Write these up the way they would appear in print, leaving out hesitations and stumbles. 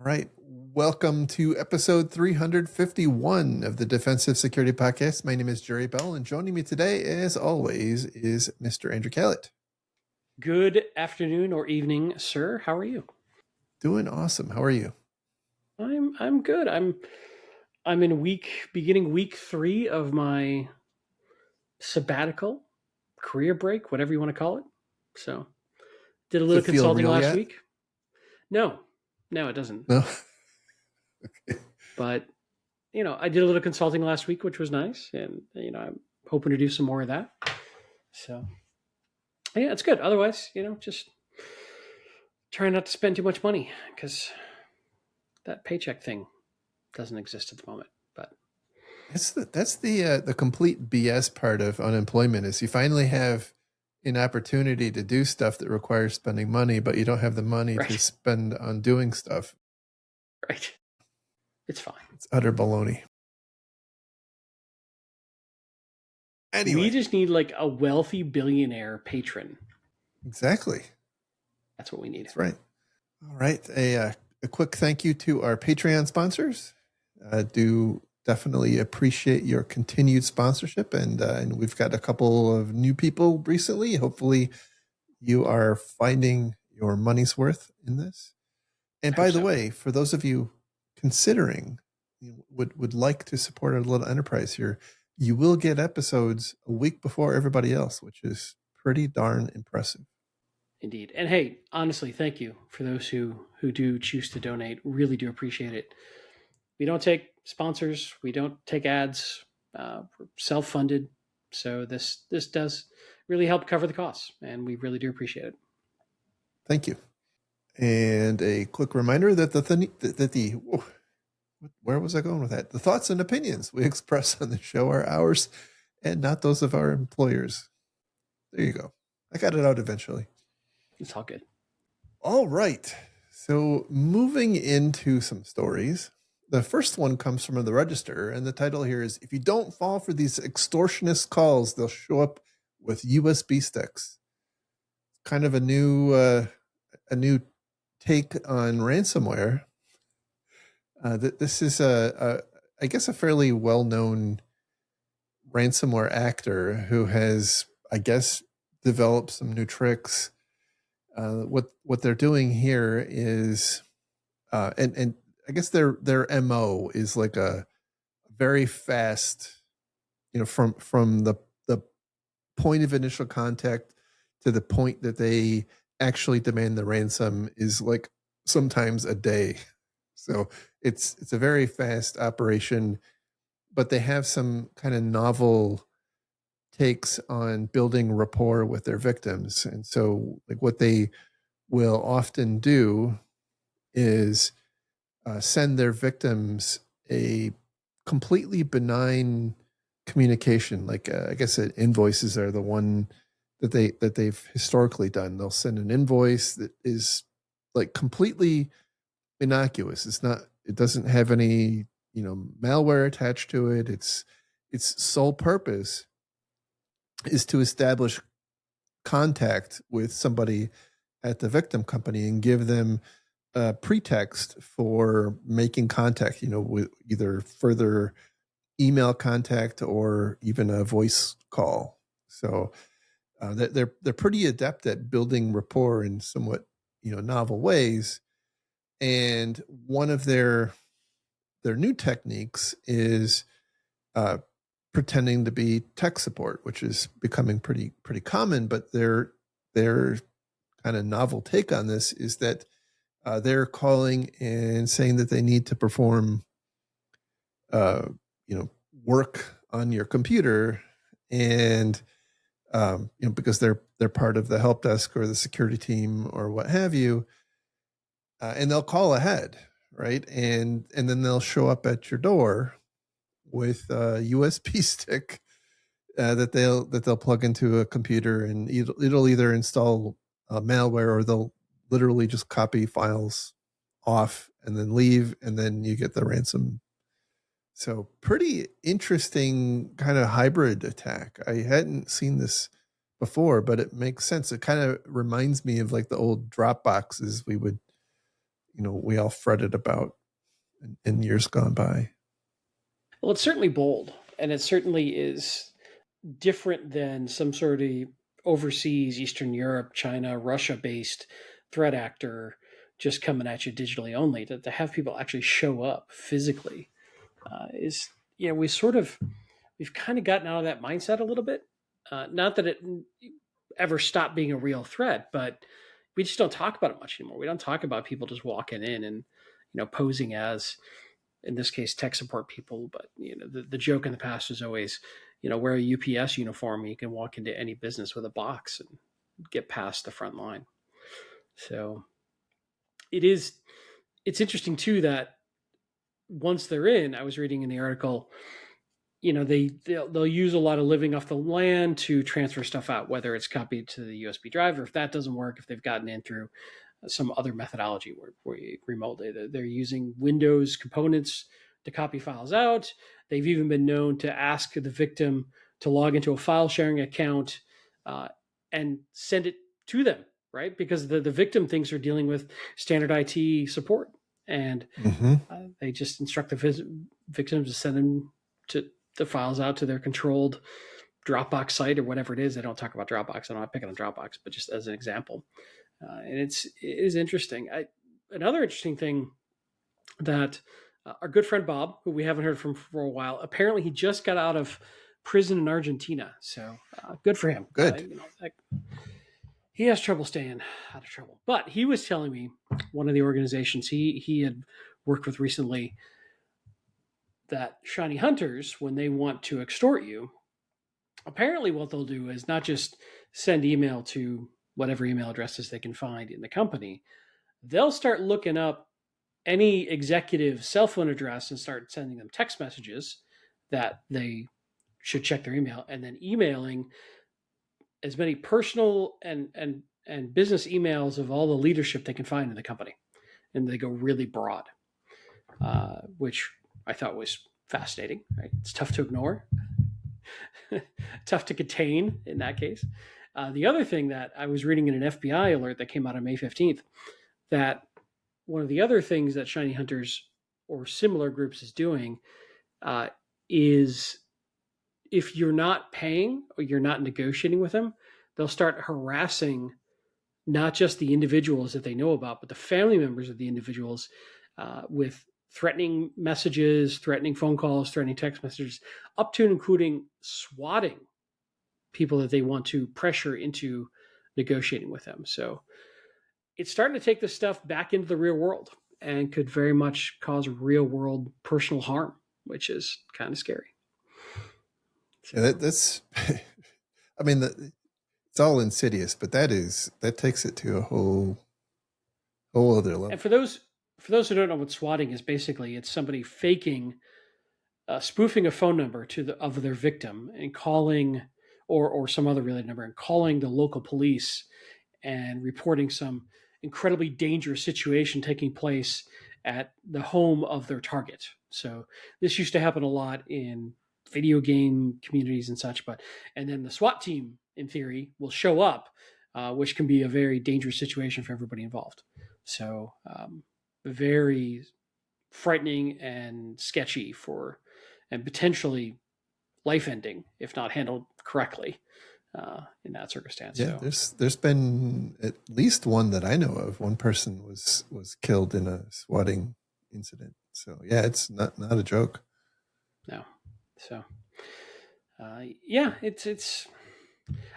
All right. Welcome to episode 351 of the Defensive Security Podcast. My name is Jerry Bell, and joining me today, as always, is Mr. Andrew Callett. Good afternoon or evening, sir. How are you? Doing awesome. How are you? I'm good. I'm in beginning week 3 of my sabbatical, career break, whatever you want to call it. So, did a Does little it feel consulting real last yet? week. No, no, it doesn't. No. But I did a little consulting last week, which was nice, and I'm hoping to do some more of that. So, yeah, it's good. Otherwise, just trying not to spend too much money because that paycheck thing doesn't exist at the moment. But That's the complete BS part of unemployment is you finally have an opportunity to do stuff that requires spending money, but you don't have the money to right, spend on doing stuff. right, it's fine. It's utter baloney. We Anyway, just need like a wealthy billionaire patron. exactly. That's what we need. That's right. All right. A quick thank you to our Patreon sponsors. Do definitely appreciate your continued sponsorship. And we've got a couple of new people recently. Hopefully, you are finding your money's worth in this. And I hope by the so. way, for those of you considering would like to support our little enterprise here, you will get episodes a week before everybody else, which is pretty darn impressive. Indeed. And hey, honestly, thank you for those who do choose to donate. Really do appreciate it. We don't take sponsors. We don't take ads. We're self-funded. So this does really help cover the costs, and we really do appreciate it. Thank you. And a quick reminder that where was I going with that? The thoughts and opinions we express on the show are ours and not those of our employers. There you go. I got it out eventually. It's all good. All right. So moving into some stories. The first one comes from the Register, and the title here is If You Don't Fall for These Extortionist Calls, They'll Show Up with USB Sticks. Kind of a new take on ransomware. This is I guess a fairly well-known ransomware actor who has, I guess, developed some new tricks. What they're doing here is, and I guess their MO is like a very fast, from the point of initial contact to the point that they actually demand the ransom is like sometimes a day. So it's a very fast operation, but they have some kind of novel takes on building rapport with their victims. And so like what they will often do is send their victims a completely benign communication. Like I guess invoices are the one that they've historically done. They'll send an invoice that is like completely innocuous. It doesn't have any, malware attached to it. Its sole purpose is to establish contact with somebody at the victim company and give them a pretext for making contact, with either further email contact or even a voice call. So they're pretty adept at building rapport in somewhat, novel ways. And one of their new techniques is pretending to be tech support, which is becoming pretty common. But their kind of novel take on this is that they're calling and saying that they need to perform, uh, work on your computer, and because they're part of the help desk or the security team or what have you, and they'll call ahead, right? And then they'll show up at your door with a USB stick that they'll plug into a computer, and it'll either install malware or they'll literally just copy files off and then leave, and then you get the ransom. So pretty interesting kind of hybrid attack. I hadn't seen this before, but it makes sense. It kind of reminds me of like the old drop boxes we would, we all fretted about in years gone by. Well, it's certainly bold, and it certainly is different than some sort of overseas Eastern Europe, China, Russia based threat actor just coming at you digitally only. To have people actually show up physically is, we've kind of gotten out of that mindset a little bit. Not that it ever stopped being a real threat, but we just don't talk about it much anymore. We don't talk about people just walking in and posing as, in this case, tech support people. But the joke in the past was always, wear a UPS uniform and you can walk into any business with a box and get past the front line. So it's interesting too that once they're in, I was reading in the article, they'll use a lot of living off the land to transfer stuff out, whether it's copied to the USB drive, or if that doesn't work, if they've gotten in through some other methodology where you remotely, they're using Windows components to copy files out. They've even been known to ask the victim to log into a file sharing account and send it to them, right? Because the victim thinks they're dealing with standard IT support, and they just instruct the victim to send them to the files out to their controlled Dropbox site or whatever it is. They don't talk about Dropbox. I'm not picking on Dropbox, but just as an example. And it is interesting. Another interesting thing that our good friend Bob, who we haven't heard from for a while, apparently he just got out of prison in Argentina. So good for him. Good. He has trouble staying out of trouble. But he was telling me one of the organizations he had worked with recently, that shiny hunters, when they want to extort you, apparently what they'll do is not just send email to whatever email addresses they can find in the company. They'll start looking up any executive cell phone address and start sending them text messages that they should check their email, and then emailing as many personal and business emails of all the leadership they can find in the company. And they go really broad, which I thought was fascinating. Right? It's tough to ignore, tough to contain in that case. The other thing that I was reading in an FBI alert that came out on May 15th, that one of the other things that Shiny Hunters or similar groups is doing is, if you're not paying or you're not negotiating with them, they'll start harassing not just the individuals that they know about, but the family members of the individuals with threatening messages, threatening phone calls, threatening text messages, up to and including swatting people that they want to pressure into negotiating with them. So it's starting to take this stuff back into the real world and could very much cause real world personal harm, which is kind of scary. So. Yeah, that's, I mean, it's all insidious, but that takes it to a whole other level. And for those who don't know what swatting is, basically it's somebody faking, spoofing a phone number of their victim and calling, or some other related number, and calling the local police and reporting some incredibly dangerous situation taking place at the home of their target. So this used to happen a lot in video game communities and such, and then the SWAT team, in theory, will show up, which can be a very dangerous situation for everybody involved. So very frightening and sketchy and potentially life-ending if not handled correctly in that circumstance. Yeah, so there's been at least one that I know of. One person was killed in a swatting incident. So yeah, it's not a joke. No. So yeah, it's.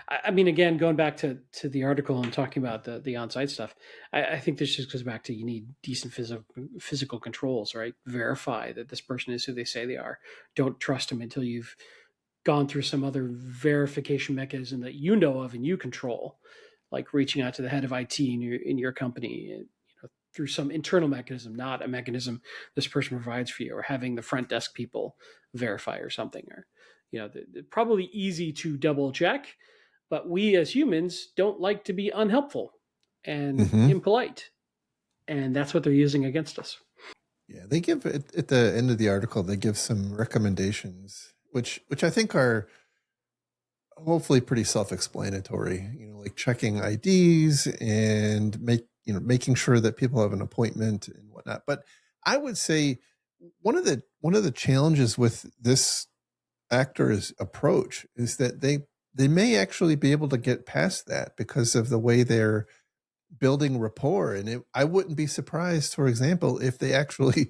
I mean, again, going back to the article and talking about the on-site stuff, I think this just goes back to, you need decent physical controls, right? Verify that this person is who they say they are. Don't trust them until you've gone through some other verification mechanism that you know of and you control, like reaching out to the head of IT in your company, through some internal mechanism, not a mechanism this person provides for you, or having the front desk people verify or something, or probably easy to double check, but we as humans don't like to be unhelpful and impolite, and that's what they're using against us. Yeah, they give at the end of the article, they give some recommendations, which I think are hopefully pretty self-explanatory. Like checking IDs and making sure that people have an appointment and whatnot. But I would say one of the challenges with this actor's approach is that they may actually be able to get past that because of the way they're building rapport. And I wouldn't be surprised, for example, if they actually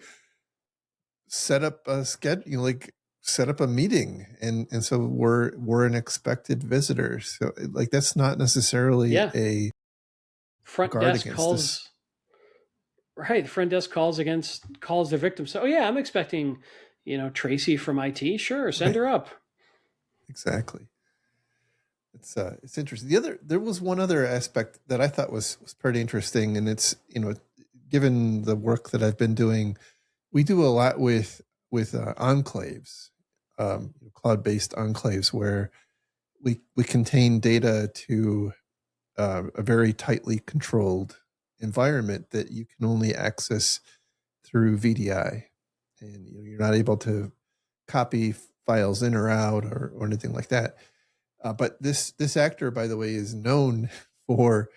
set up a schedule, like set up a meeting, and so we're an expected visitor. So like that's not necessarily Yeah. a Front guard desk against this. calls. Right. The front desk calls the victim. So, oh yeah, I'm expecting, Tracy from IT. Sure, send Right. her up. Exactly. It's interesting. There was one other aspect that I thought was pretty interesting, and it's given the work that I've been doing, we do a lot with enclaves, cloud based enclaves where we contain data to a very tightly controlled environment that you can only access through VDI, and you're not able to copy files in or out or anything like that. But this actor, by the way, is known for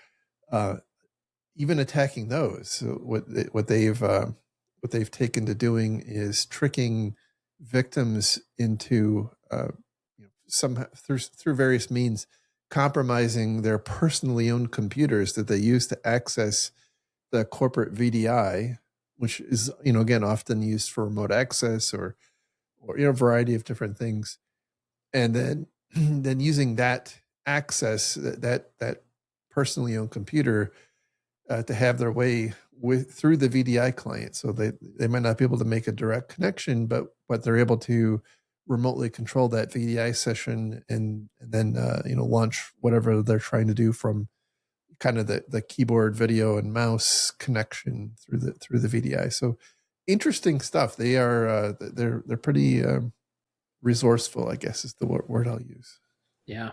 even attacking those. So what they've taken to doing is tricking victims into some through various means, compromising their personally owned computers that they use to access the corporate VDI, which is again often used for remote access or a variety of different things, and then using that access, that personally owned computer, to have their way through the VDI client. So they might not be able to make a direct connection, but they're able to remotely control that VDI session and then launch whatever they're trying to do from kind of the keyboard, video, and mouse connection through the VDI. So interesting stuff. They're pretty resourceful, I guess is the word I'll use. Yeah.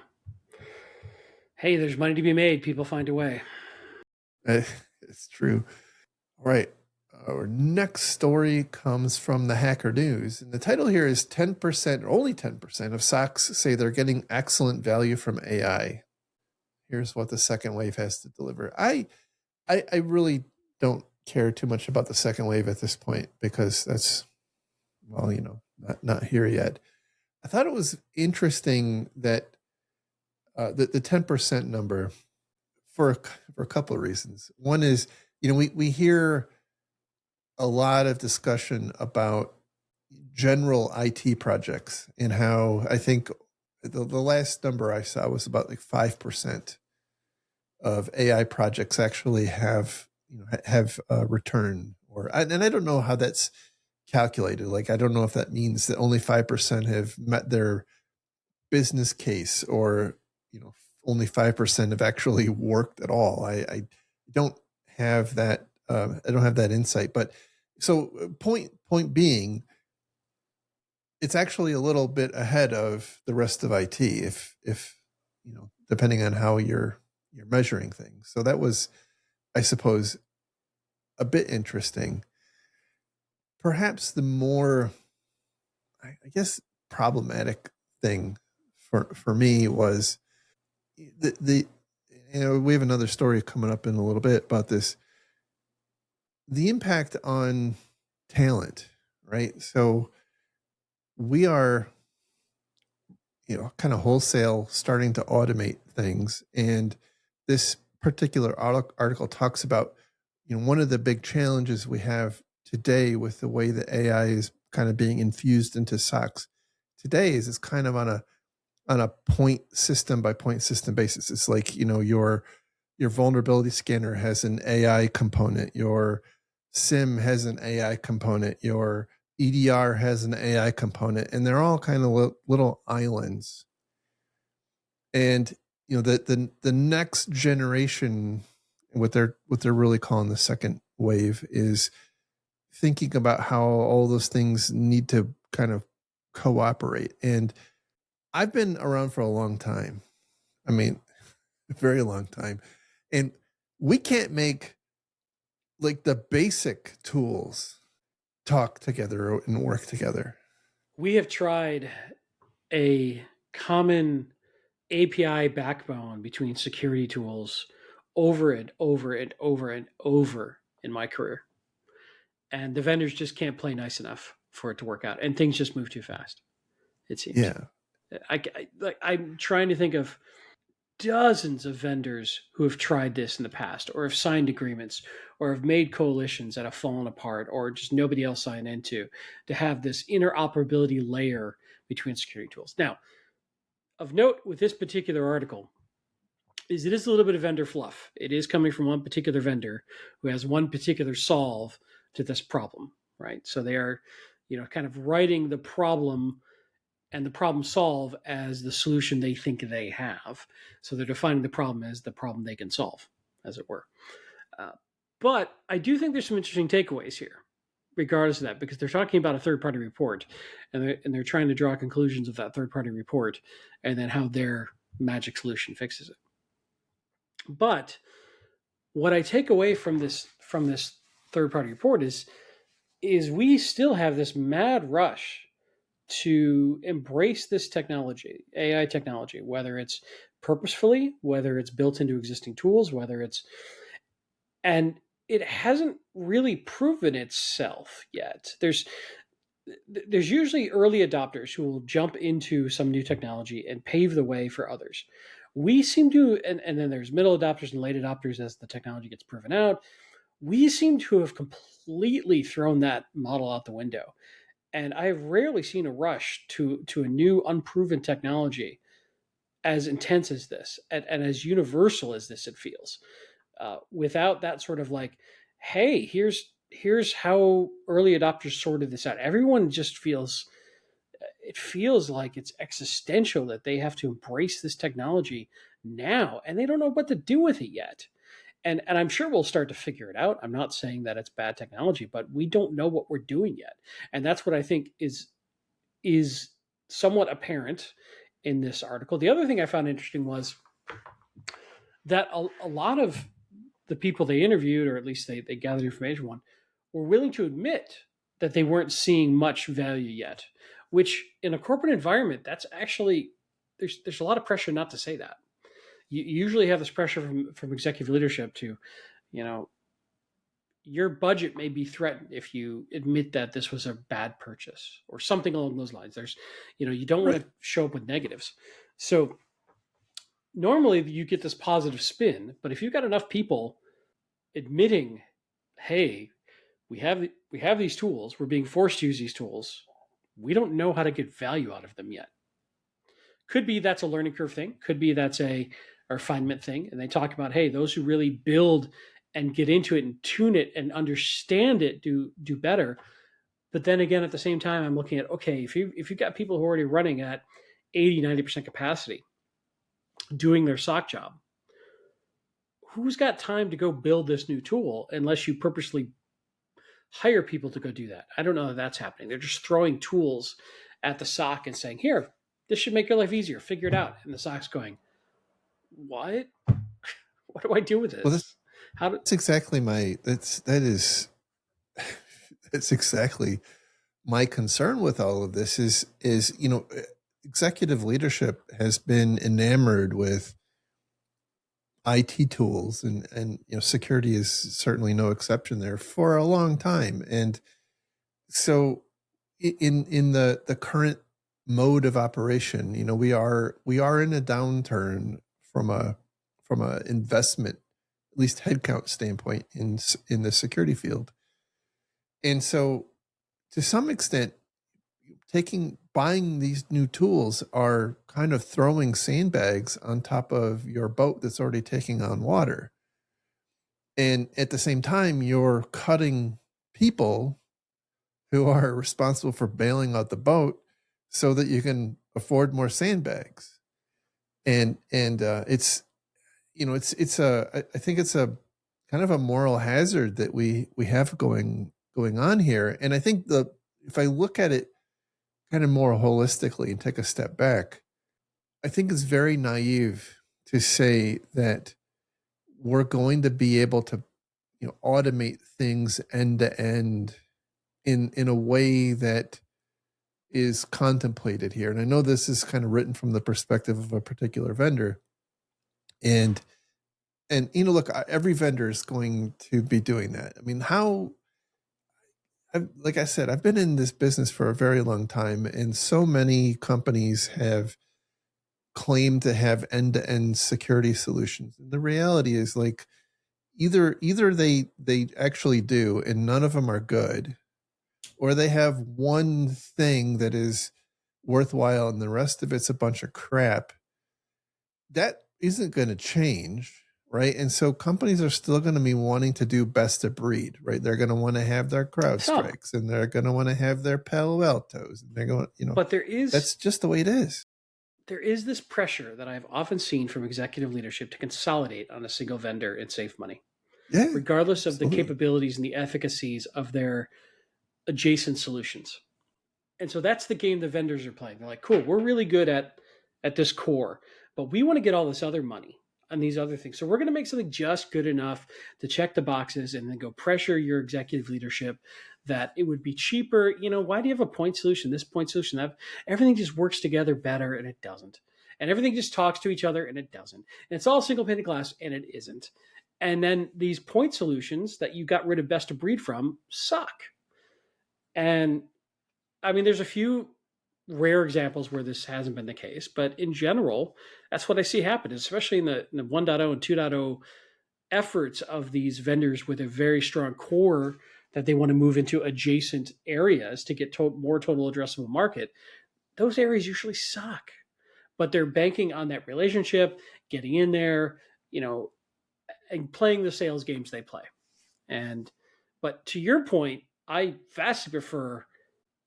Hey, there's money to be made. People find a way. It's true. All right. Our next story comes from the Hacker News. And the title here is 10%, or only 10% of SOCs say they're getting excellent value from AI. Here's what the second wave has to deliver. I really don't care too much about the second wave at this point because that's, well, not here yet. I thought it was interesting that the 10% number for a couple of reasons. One is, we hear a lot of discussion about general IT projects and how I think the last number I saw was about like 5% of AI projects actually have a return, and I don't know how that's calculated. Like, I don't know if that means that only 5% have met their business case, or only 5% have actually worked at all. I don't have that. I don't have that insight. But so point being, it's actually a little bit ahead of the rest of IT, if depending on how you're measuring things. So that was, I suppose, a bit interesting. Perhaps the more, I guess, problematic thing for me was the we have another story coming up in a little bit about this, the impact on talent, right? So we are kind of wholesale starting to automate things, and this particular article talks about one of the big challenges we have today with the way that AI is kind of being infused into SOCs today is it's kind of on a point system by point system basis. It's like your vulnerability scanner has an AI component, your SIM has an AI component, your EDR has an AI component, and they're all kind of little islands. And the next generation, what they're really calling the second wave, is thinking about how all those things need to kind of cooperate. And I've been around for a long time. I mean, a very long time. And we can't make like the basic tools talk together and work together. We have tried a common API backbone between security tools over and over and over and over in my career. And the vendors just can't play nice enough for it to work out. And things just move too fast, it seems. Yeah. I'm trying to think of dozens of vendors who have tried this in the past or have signed agreements or have made coalitions that have fallen apart or just nobody else signed into to have this interoperability layer between security tools. Now, of note with this particular article is it is a little bit of vendor fluff. It is coming from one particular vendor who has one particular solve to this problem, right? So they are, kind of writing the problem and the problem solve as the solution they think they have. So they're defining the problem as the problem they can solve, as it were. But I do think there's some interesting takeaways here, regardless of that, because they're talking about a third-party report, and they're trying to draw conclusions of that third-party report, and then how their magic solution fixes it. But what I take away from this third-party report is we still have this mad rush to embrace this technology, AI technology, whether it's purposefully, whether it's built into existing tools, and it hasn't really proven itself yet. There's usually early adopters who will jump into some new technology and pave the way for others. We seem to, and then there's middle adopters and late adopters as the technology gets proven out. We seem to have completely thrown that model out the window. And I've rarely seen a rush to a new unproven technology as intense as this and as universal as this it feels, without that sort of like, hey, here's how early adopters sorted this out. Everyone just feels like it's existential that they have to embrace this technology now, and they don't know what to do with it yet. And I'm sure we'll start to figure it out. I'm not saying that it's bad technology, but we don't know what we're doing yet. And that's what I think is somewhat apparent in this article. The other thing I found interesting was that a lot of the people they interviewed, or at least they gathered information on, were willing to admit that they weren't seeing much value yet, which in a corporate environment, that's actually, there's a lot of pressure not to say that. You usually have this pressure from executive leadership to, your budget may be threatened if you admit that this was a bad purchase or something along those lines. There's, you don't want to show up with negatives. So normally you get this positive spin, but if you've got enough people admitting, hey, we have these tools, we're being forced to use these tools, we don't know how to get value out of them yet. Could be that's a learning curve thing. Could be that's a refinement thing. And they talk about, hey, those who really build and get into it and tune it and understand it do better. But then again, at the same time, I'm looking at, okay, if you've got people who are already running at 80, 90% capacity, doing their SOC job, who's got time to go build this new tool unless you purposely hire people to go do that? I don't know that that's happening. They're just throwing tools at the SOC and saying, here, this should make your life easier. Figure it out. And the SOC's going, what? What do I do with this? Well, that's exactly that's exactly my concern with all of this is executive leadership has been enamored with IT tools and security is certainly no exception there for a long time. And so in the current mode of operation, we are in a downturn from a investment, at least headcount standpoint in the security field. And so to some extent, buying these new tools are kind of throwing sandbags on top of your boat that's already taking on water. And at the same time, you're cutting people who are responsible for bailing out the boat so that you can afford more sandbags. And it's I think it's a kind of a moral hazard that we have going on here. And I think if I look at it kind of more holistically and take a step back, I think it's very naive to say that we're going to be able to automate things end to end in a way that is contemplated here. And I know this is kind of written from the perspective of a particular vendor. And And look, every vendor is going to be doing that. I mean, like I said, I've been in this business for a very long time, and so many companies have claimed to have end-to-end security solutions. And the reality is, like, either they actually do, and none of them are good, or they have one thing that is worthwhile and the rest of it's a bunch of crap. That isn't going to change, right? And so companies are still going to be wanting to do best of breed, right? They're going to want to have their CrowdStrikes, and they're going to want to have their Palo Altos, and they're going, But that's just the way it is. There is this pressure that I've often seen from executive leadership to consolidate on a single vendor and save money, Yeah, regardless of the absolutely. capabilities and the efficacies of their adjacent solutions. And so that's the game the vendors are playing. They're like, cool, we're really good at this core, but we want to get all this other money on these other things. So we're going to make something just good enough to check the boxes and then go pressure your executive leadership that it would be cheaper. Why do you have a point solution? This point solution, that everything just works together better, and it doesn't. And everything just talks to each other, and it doesn't. And it's all single pane of glass, and it isn't. And then these point solutions that you got rid of best of breed from suck. And I mean, there's a few rare examples where this hasn't been the case, but in general, that's what I see happen, especially in the 1.0 and 2.0 efforts of these vendors with a very strong core that they want to move into adjacent areas to get more total addressable market. Those areas usually suck, but they're banking on that relationship, getting in there, and playing the sales games they play. But to your point, I vastly prefer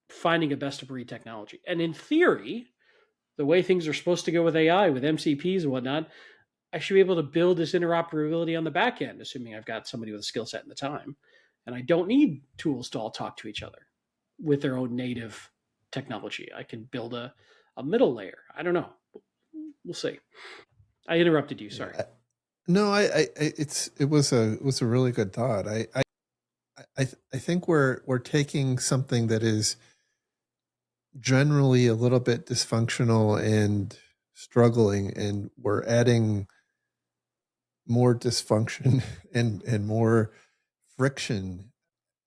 finding a best of breed technology. And in theory, the way things are supposed to go with AI, with MCPs and whatnot, I should be able to build this interoperability on the back end, assuming I've got somebody with a skill set and the time. And I don't need tools to all talk to each other with their own native technology. I can build a middle layer. I don't know. We'll see. I interrupted you. Sorry. No, it was a really good thought. I think we're taking something that is generally a little bit dysfunctional and struggling, and we're adding more dysfunction and more friction.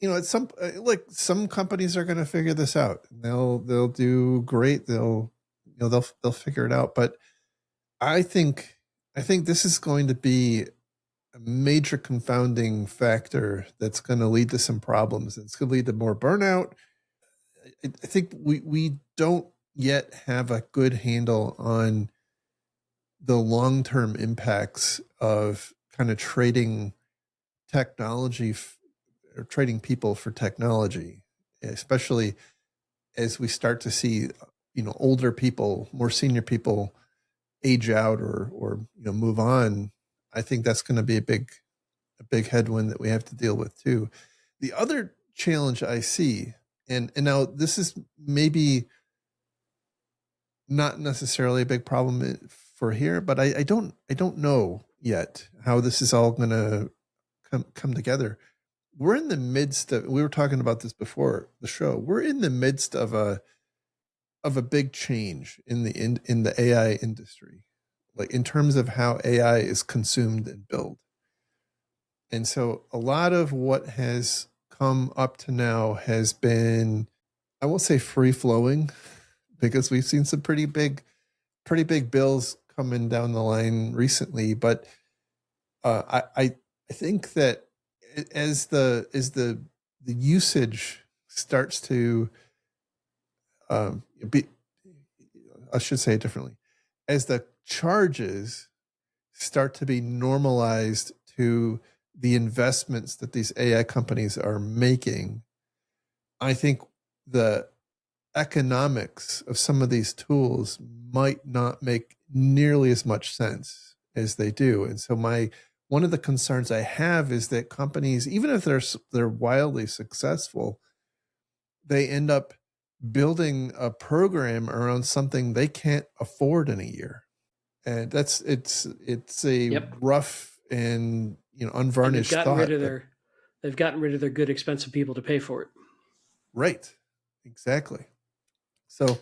At some companies are going to figure this out. They'll do great. They'll figure it out. But I think this is going to be a major confounding factor that's going to lead to some problems. It's going to lead to more burnout. I think we don't yet have a good handle on the long-term impacts of kind of trading technology or trading people for technology, especially as we start to see, older people, more senior people age out or move on. I think that's going to be a big headwind that we have to deal with too. The other challenge I see, and now this is maybe not necessarily a big problem for here, but I don't know yet how this is all going to come together. We're in the midst of, we were talking about this before the show. We're in the midst of a big change in the AI industry, like in terms of how AI is consumed and built. And so a lot of what has come up to now has been, I won't say free flowing, because we've seen some pretty big bills coming down the line recently. But I think that as the usage starts to be, I should say it differently, as the charges start to be normalized to the investments that these AI companies are making, I think the economics of some of these tools might not make nearly as much sense as they do. And so one of the concerns I have is that companies, even if they're wildly successful, they end up building a program around something they can't afford in a year. And it's a rough and unvarnished thought. They've gotten rid of their good, expensive people to pay for it. Right. Exactly. So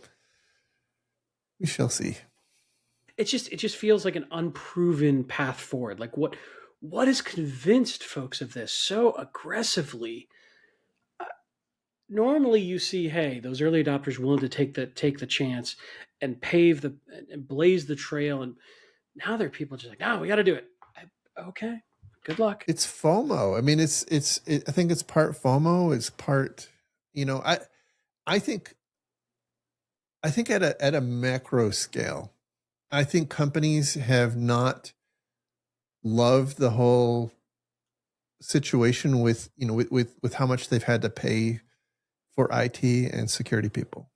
we shall see. it just feels like an unproven path forward. Like what has convinced folks of this so aggressively? Uh, Normally, you see, hey, those early adopters willing to take the chance and pave the and blaze the trail, and now there are people just like, no, we got to do it. Okay, good luck. It's FOMO. I mean, I think it's part FOMO. It's part, you know, I think, at a macro scale, I think companies have not loved the whole situation with, with how much they've had to pay for IT and security people,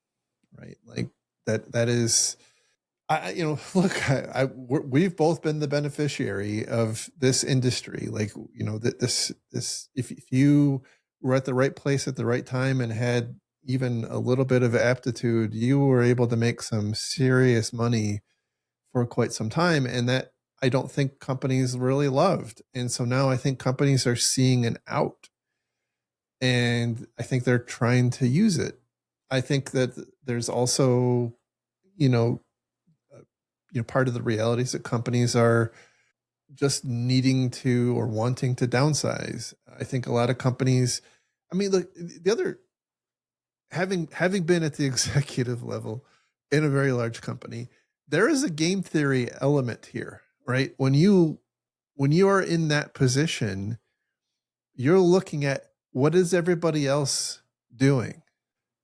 right? Like that is, look, we've both been the beneficiary of this industry. Like, if you were at the right place at the right time and had even a little bit of aptitude, you were able to make some serious money for quite some time. And that I don't think companies really loved. And so now I think companies are seeing an out, and I think they're trying to use it. I think that there's also, you know, part of the reality is that companies are just needing to or wanting to downsize. I think a lot of companies, I mean, look, the other, having been at the executive level in a very large company, there is a game theory element here, right? When you are in that position, you're looking at what is everybody else doing,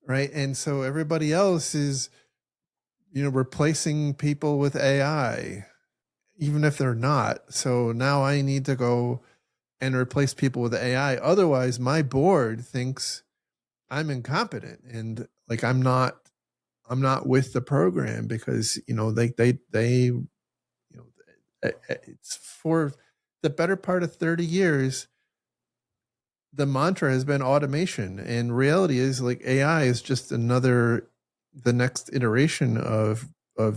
right? And so everybody else is, replacing people with AI, even if they're not. So now I need to go and replace people with AI. Otherwise, my board thinks I'm incompetent and like I'm not with the program because it's for the better part of 30 years. The mantra has been automation, and reality is like AI is just the next iteration of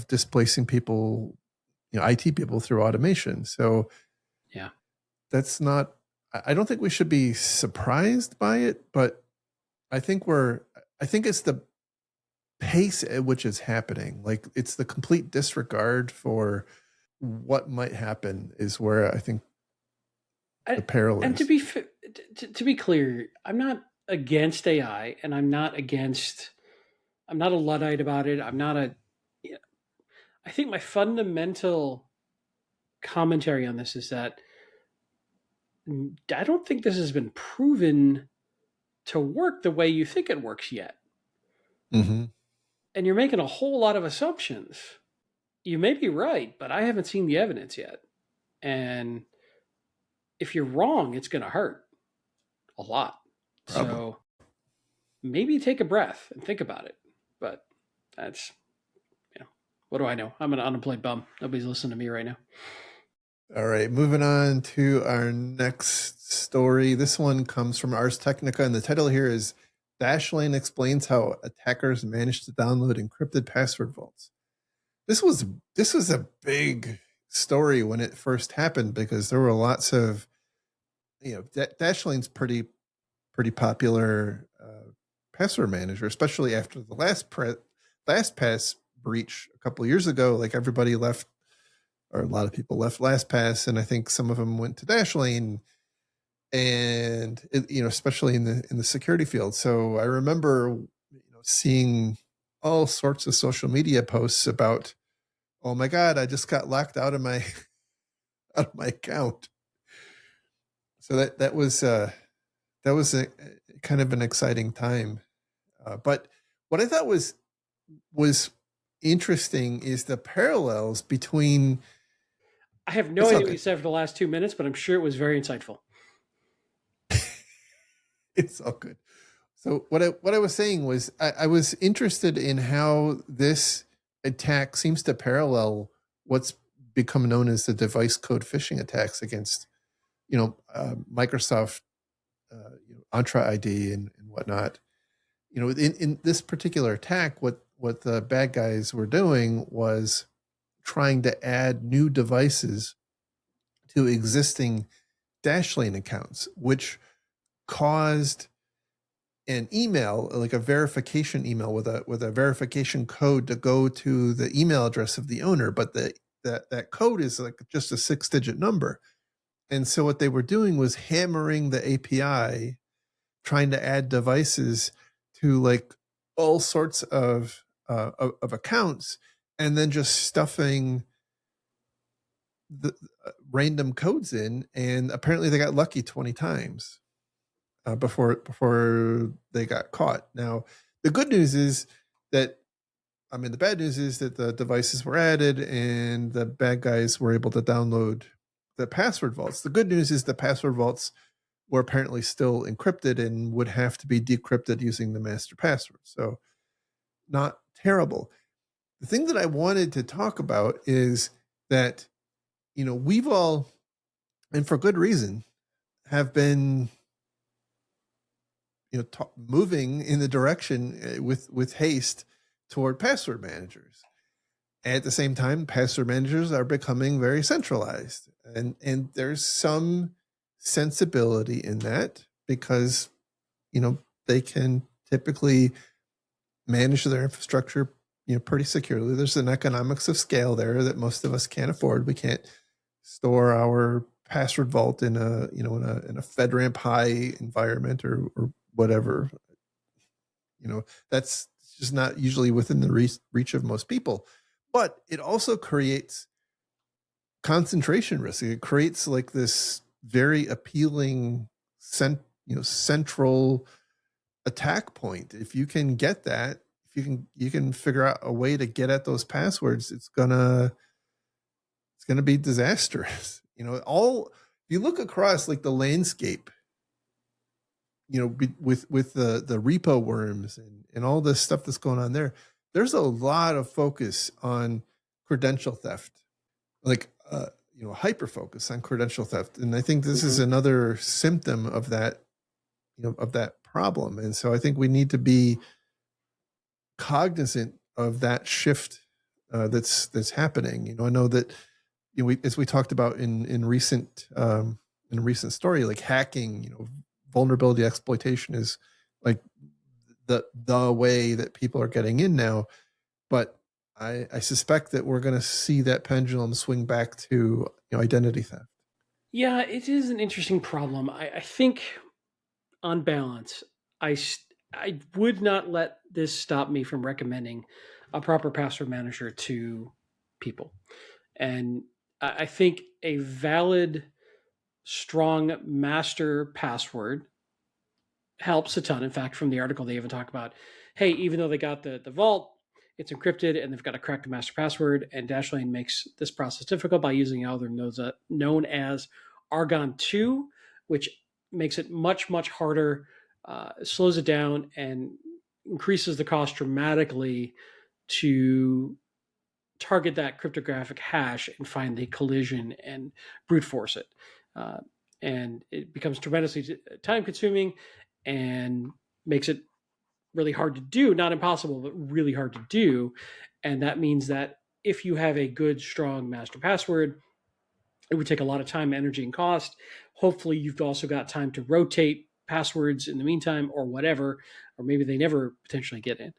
displacing people, IT people through automation. So Yeah. that's not, I don't think we should be surprised by it, but I think it's the pace at which it's happening. Like it's the complete disregard for what might happen is where I think the peril And is. to be clear, I'm not against AI, and I'm not against. I'm not a luddite about it. I'm not a. Yeah, I think my fundamental commentary on this is that I don't think this has been proven to work the way you think it works yet, Mm-hmm. and you're making a whole lot of assumptions. You may be right, but I haven't seen the evidence yet, and if you're wrong, it's going to hurt a lot. Probably. So maybe take a breath and think about it. But that's, what do I know? I'm an unemployed bum. Nobody's listening to me right now. All right, moving on to our next story. This one comes from Ars Technica, and the title here is Dashlane explains how attackers managed to download encrypted password vaults. This was a big story when it first happened because there were lots of, Dashlane's pretty popular password manager, especially after the LastPass breach a couple of years ago. Like everybody left, or a lot of people left LastPass, and I think some of them went to Dashlane, and especially in the security field. So I remember, seeing all sorts of social media posts about, oh my God, I just got locked out of my account. So that was a kind of an exciting time. But what I thought was interesting is the parallels between. I have no idea what you said for the last 2 minutes, but I'm sure it was very insightful. It's all good. So what I was saying was I was interested in how this attack seems to parallel what's become known as the device code phishing attacks against, Microsoft, Entra ID and whatnot. In this particular attack, what the bad guys were doing was trying to add new devices to existing Dashlane accounts, which caused an email, like a verification email with a verification code, to go to the email address of the owner, but the that code is like just a 6-digit number. And so what they were doing was hammering the API, trying to add devices to like all sorts of accounts, and then just stuffing the random codes in. And apparently they got lucky 20 times before they got caught. Now, the good news is that the bad news is that the devices were added and the bad guys were able to download the password vaults. The good news is the password vaults were apparently still encrypted and would have to be decrypted using the master password. So not terrible. The thing that I wanted to talk about is that, we've all, and for good reason, have been, moving in the direction with haste toward password managers. At the same time, password managers are becoming very centralized, and there's some sensibility in that because, they can typically manage their infrastructure, pretty securely. There's an economics of scale there that most of us can't afford. We can't store our password vault in a FedRAMP high environment or whatever. That's just not usually within the reach of most people. But it also creates concentration risk. It creates like this very appealing central attack point. If you can get that, if you can figure out a way to get at those passwords, it's gonna be disastrous. If you look across like the landscape, with the repo worms and all this stuff that's going on there, there's a lot of focus on credential theft, like hyper focus on credential theft. And I think this is another symptom of that, of that problem. And so I think we need to be cognizant of that shift that's happening. I know that as we talked about in a recent story, like hacking, vulnerability exploitation is like the way that people are getting in now. But I suspect that we're going to see that pendulum swing back to identity theft. Yeah, it is an interesting problem. I think, on balance, I would not let this stop me from recommending a proper password manager to people. And I think a valid, strong master password helps a ton. In fact, from the article, they even talk about, hey, even though they got the vault, it's encrypted and they've got to crack the master password. And Dashlane makes this process difficult by using how they're known as Argon 2, which makes it much, much harder, slows it down, and increases the cost dramatically to target that cryptographic hash and find the collision and brute force it. And it becomes tremendously time consuming and makes it really hard to do, not impossible, but really hard to do. And that means that if you have a good, strong master password, it would take a lot of time, energy, and cost. Hopefully, you've also got time to rotate passwords in the meantime or whatever, or maybe they never potentially get in.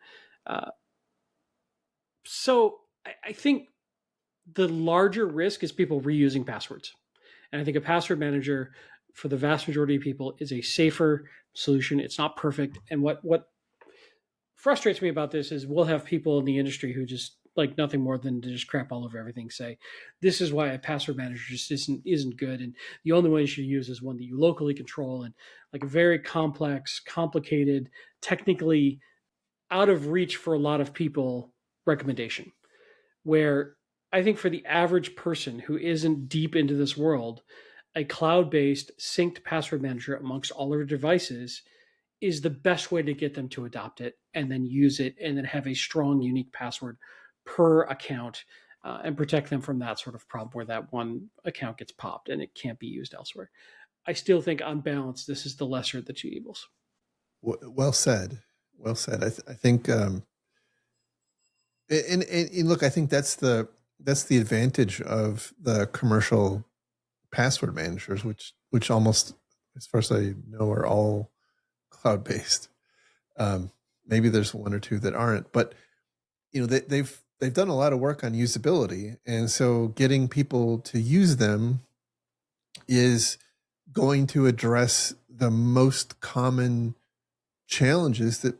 So I think the larger risk is people reusing passwords. And I think a password manager, for the vast majority of people, is a safer solution. It's not perfect. And what frustrates me about this is we'll have people in the industry who just like nothing more than to just crap all over everything, say this is why a password manager just isn't good, and the only one you should use is one that you locally control, and like a very complex, complicated, technically out of reach for a lot of people recommendation. Where I think for the average person who isn't deep into this world, a cloud-based synced password manager amongst all of your devices is the best way to get them to adopt it and then use it and then have a strong, unique password per account, and protect them from that sort of problem where that one account gets popped and it can't be used elsewhere. I still think, on balance, this is the lesser of the two evils. Well said. Well said. I think, and look, I think that's the advantage of the commercial password managers, which almost, as far as I know, are all cloud based. Maybe there's one or two that aren't, but they've they've done a lot of work on usability, and so getting people to use them is going to address the most common challenges that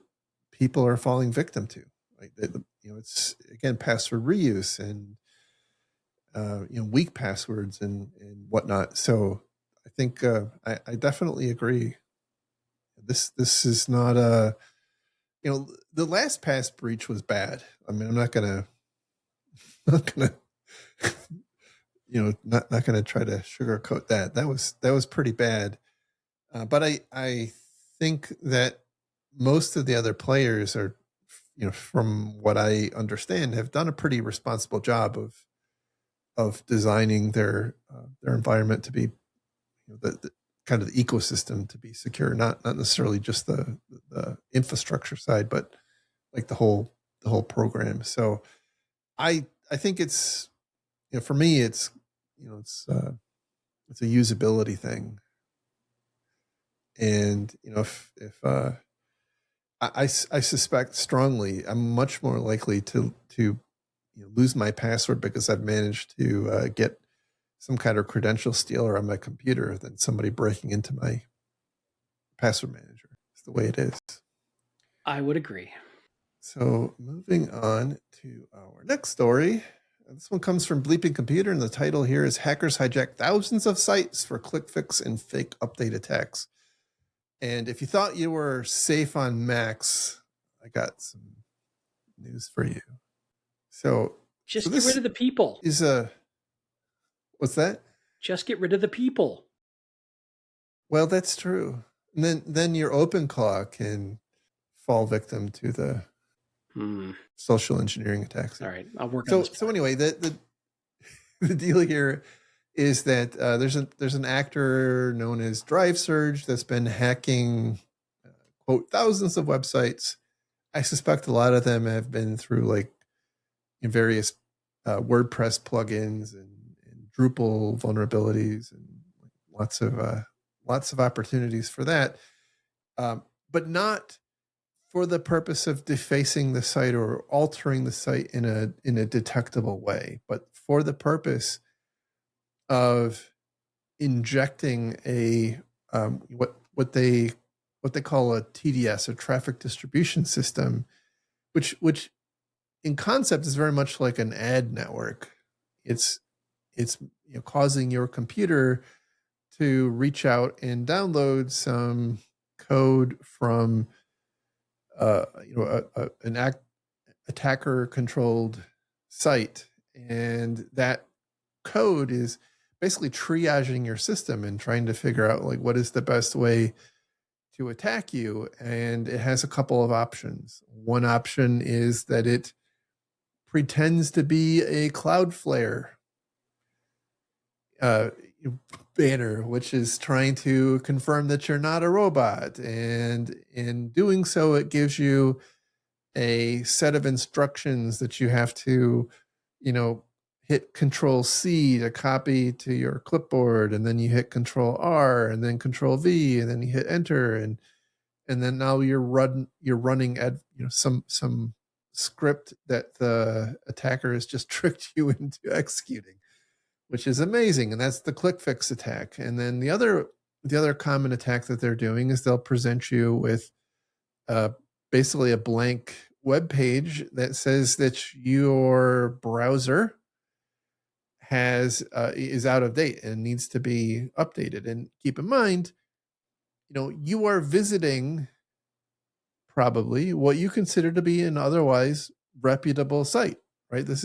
people are falling victim to. Like it's again password reuse and weak passwords and whatnot. So I think I definitely agree. This is not a the LastPass breach was bad. I mean, I'm not gonna not gonna not gonna try to sugarcoat that. That was pretty bad. But I think that most of the other players are, from what I understand, have done a pretty responsible job of designing their environment to be the kind of the ecosystem to be secure, not necessarily just the infrastructure side, but like the whole program. So I think it's for me it's it's a usability thing, and if I suspect strongly I'm much more likely to lose my password because I've managed to get some kind of credential stealer on my computer than somebody breaking into my password manager. It's the way it is. I would agree. So moving on to our next story. This one comes from Bleeping Computer, and the title here is Hackers Hijack Thousands of Sites for Click Fix and Fake Update Attacks. And if you thought you were safe on Macs, I got some news for you. So just get rid of the people. Is what's that? Just get rid of the people. Well, that's true. And then your OpenClaw can fall victim to the social engineering attacks. All right, I'll work on this. So anyway, the deal here is that there's an actor known as DriveSurge that's been hacking quote thousands of websites. I suspect a lot of them have been through like various WordPress plugins and Drupal vulnerabilities and lots of opportunities for that, but not for the purpose of defacing the site or altering the site in a detectable way, but for the purpose of injecting a what they call a TDS, a traffic distribution system, which in concept is very much like an ad network. It's causing your computer to reach out and download some code from an attacker controlled site, and that code is basically triaging your system and trying to figure out like what is the best way to attack you. And it has a couple of options. One option is that it pretends to be a Cloudflare banner, which is trying to confirm that you're not a robot. And in doing so, it gives you a set of instructions that you have to, hit Control C to copy to your clipboard, and then you hit Control R, and then Control V, and then you hit Enter, and then now you're running at some script that the attacker has just tricked you into executing, which is amazing. And that's the click fix attack. And then the other common attack that they're doing is they'll present you with basically a blank web page that says that your browser is out of date and needs to be updated. And keep in mind, you are visiting probably what you consider to be an otherwise reputable site, right? This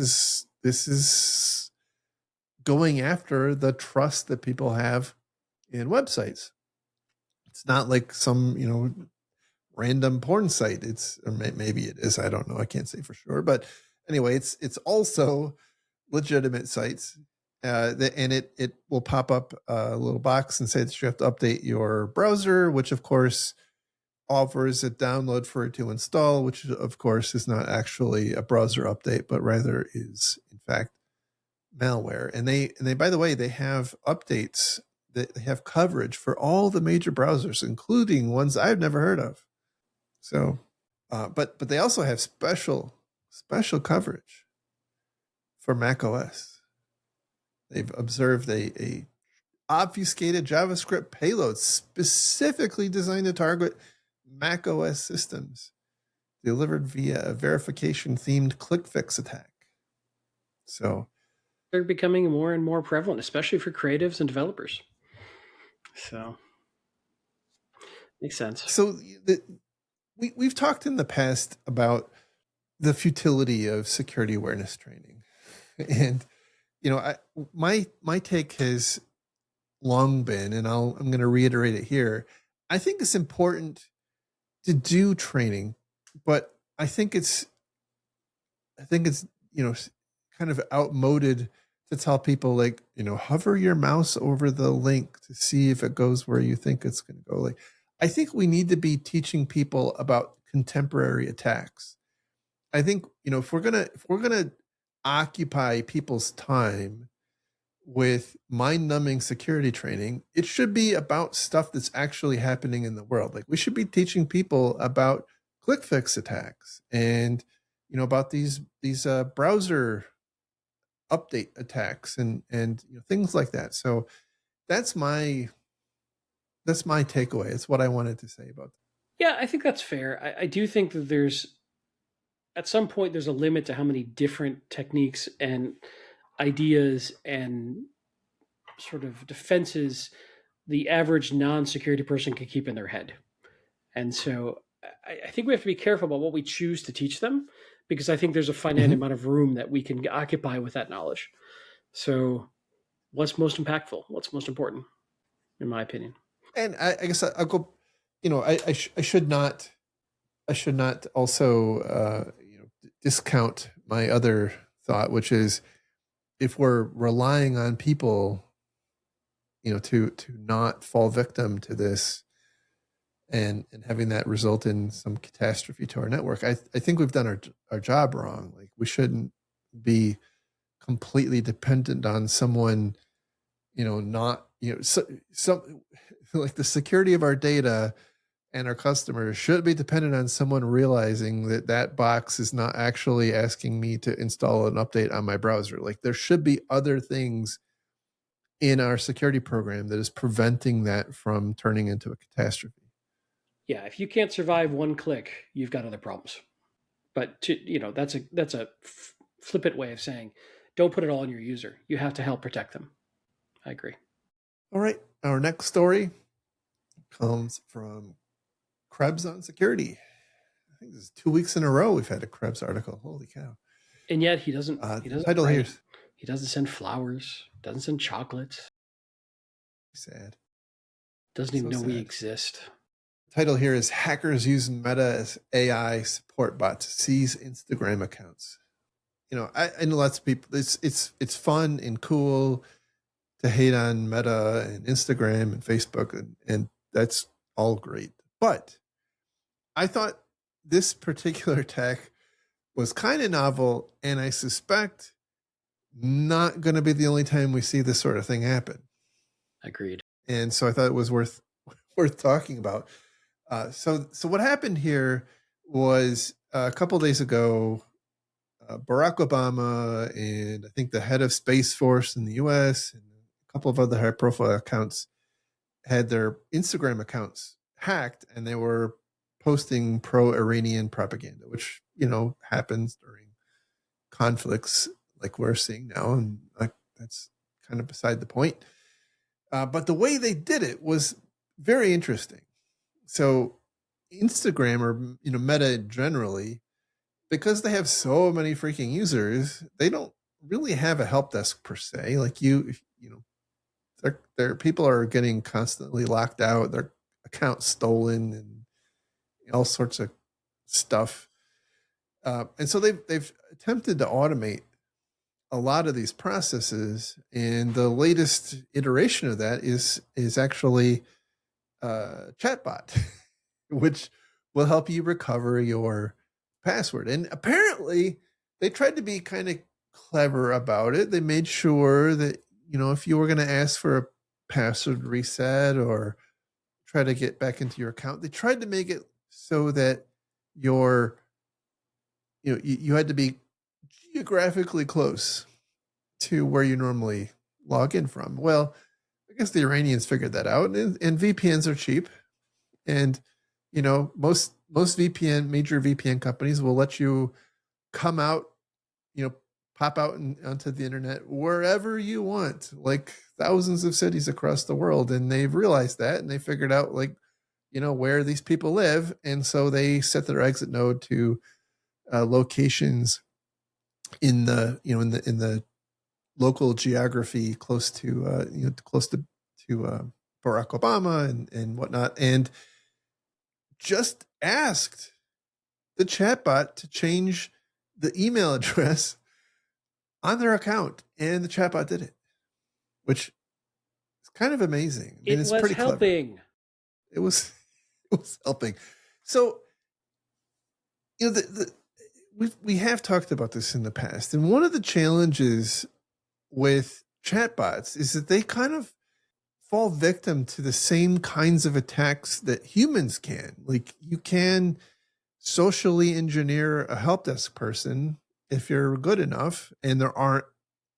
is going after the trust that people have in websites. It's not like some, random porn site. Or maybe it is. I don't know. I can't say for sure. But anyway, it's also legitimate sites. And it will pop up a little box and say that you have to update your browser, which of course offers a download for it to install, which of course is not actually a browser update, but rather is in fact malware. And they by the way, they have updates, that they have coverage for all the major browsers, including ones I've never heard of. So but they also have special coverage for Mac OS. They've observed a obfuscated JavaScript payload specifically designed to target Mac OS systems, delivered via a verification-themed click-fix attack. So they're becoming more and more prevalent, especially for creatives and developers. So makes sense. So we've talked in the past about the futility of security awareness training, and my take has long been, and I'm going to reiterate it here. I think it's important to do training, but I think it's kind of outmoded to tell people, like, hover your mouse over the link to see if it goes where you think it's going to go. Like, I think we need to be teaching people about contemporary attacks. I think, if we're gonna occupy people's time with mind-numbing security training, it should be about stuff that's actually happening in the world. Like, we should be teaching people about click fix attacks and about these browser update attacks and things like that. So that's my takeaway. It's what I wanted to say about that. Yeah, I think that's fair. I do think that at some point there's a limit to how many different techniques and ideas and sort of defenses the average non-security person can keep in their head. And so I think we have to be careful about what we choose to teach them, because I think there's a finite amount of room that we can occupy with that knowledge. So what's most impactful? What's most important, in my opinion? And I guess I'll go, I should not also, discount my other thought, which is, if we're relying on people, to not fall victim to this and having that result in some catastrophe to our network, I think we've done our job wrong. Like, we shouldn't be completely dependent on someone, not, some like the security of our data and our customers should be dependent on someone realizing that box is not actually asking me to install an update on my browser. Like, there should be other things in our security program that is preventing that from turning into a catastrophe. Yeah, if you can't survive one click, you've got other problems. But that's a flippant way of saying, don't put it all on your user. You have to help protect them. I agree. All right, our next story comes from Krebs on security. I think this is 2 weeks in a row we've had a Krebs article. Holy cow! And yet he doesn't. Title here. He doesn't send flowers. Doesn't send chocolates. Sad. Doesn't even know we exist. Title here is Hackers Use Meta as AI Support Bot to Seize Instagram Accounts. I know lots of people. It's fun and cool to hate on Meta and Instagram and Facebook, and that's all great. But I thought this particular attack was kind of novel, and I suspect not going to be the only time we see this sort of thing happen. Agreed. And so I thought it was worth talking about. So what happened here was, a couple of days ago, Barack Obama and I think the head of Space Force in the U.S. and a couple of other high-profile accounts had their Instagram accounts hacked, and they were posting pro-Iranian propaganda, which happens during conflicts like we're seeing now, and that's kind of beside the point. But the way they did it was very interesting. So Instagram, or Meta generally, because they have so many freaking users, they don't really have a help desk per se. Like, their people are getting constantly locked out, their accounts stolen, and all sorts of stuff. And so they've attempted to automate a lot of these processes, and the latest iteration of that is actually a chatbot, which will help you recover your password. And apparently they tried to be kind of clever about it. They made sure that, if you were going to ask for a password reset or try to get back into your account, they tried to make it so that you had to be geographically close to where you normally log in from. Well, I guess the Iranians figured that out, and VPNs are cheap, and most major VPN companies will let you come out, pop out onto the internet wherever you want, like thousands of cities across the world, and they've realized that, and they figured out where these people live, and so they set their exit node to locations in the local geography close to Barack Obama and whatnot, and just asked the chatbot to change the email address on their account, and the chatbot did it, which is kind of amazing. It it's was pretty helping. Clever. It was helping. So, we have talked about this in the past, and one of the challenges with chatbots is that they kind of fall victim to the same kinds of attacks that humans can. Like, you can socially engineer a help desk person if you're good enough, and there aren't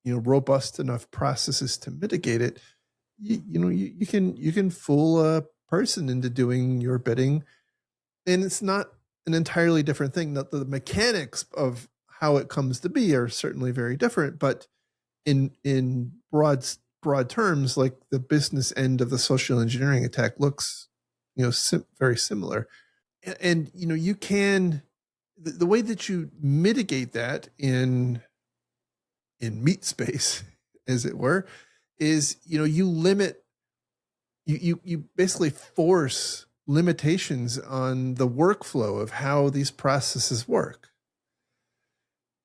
robust enough processes to mitigate it. You can fool a person into doing your bidding, and it's not an entirely different thing. The mechanics of how it comes to be are certainly very different, but in broad terms, like, the business end of the social engineering attack looks very similar. And you can, the way that you mitigate that in meat space, as it were, is you limit, you basically force limitations on the workflow of how these processes work.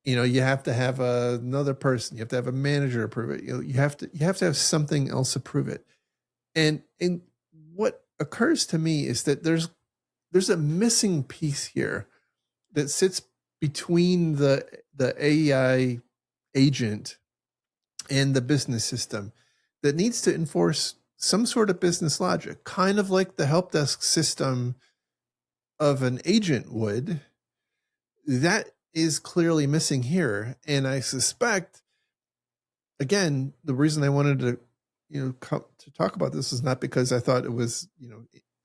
You have to have another person, you have to have a manager approve it, you have to have something else approve it. And what occurs to me is that there's a missing piece here that sits between the AI agent and the business system that needs to enforce some sort of business logic, kind of like the help desk system of an agent would. That is clearly missing here. And I suspect, again, the reason I wanted to come to talk about this is not because I thought it was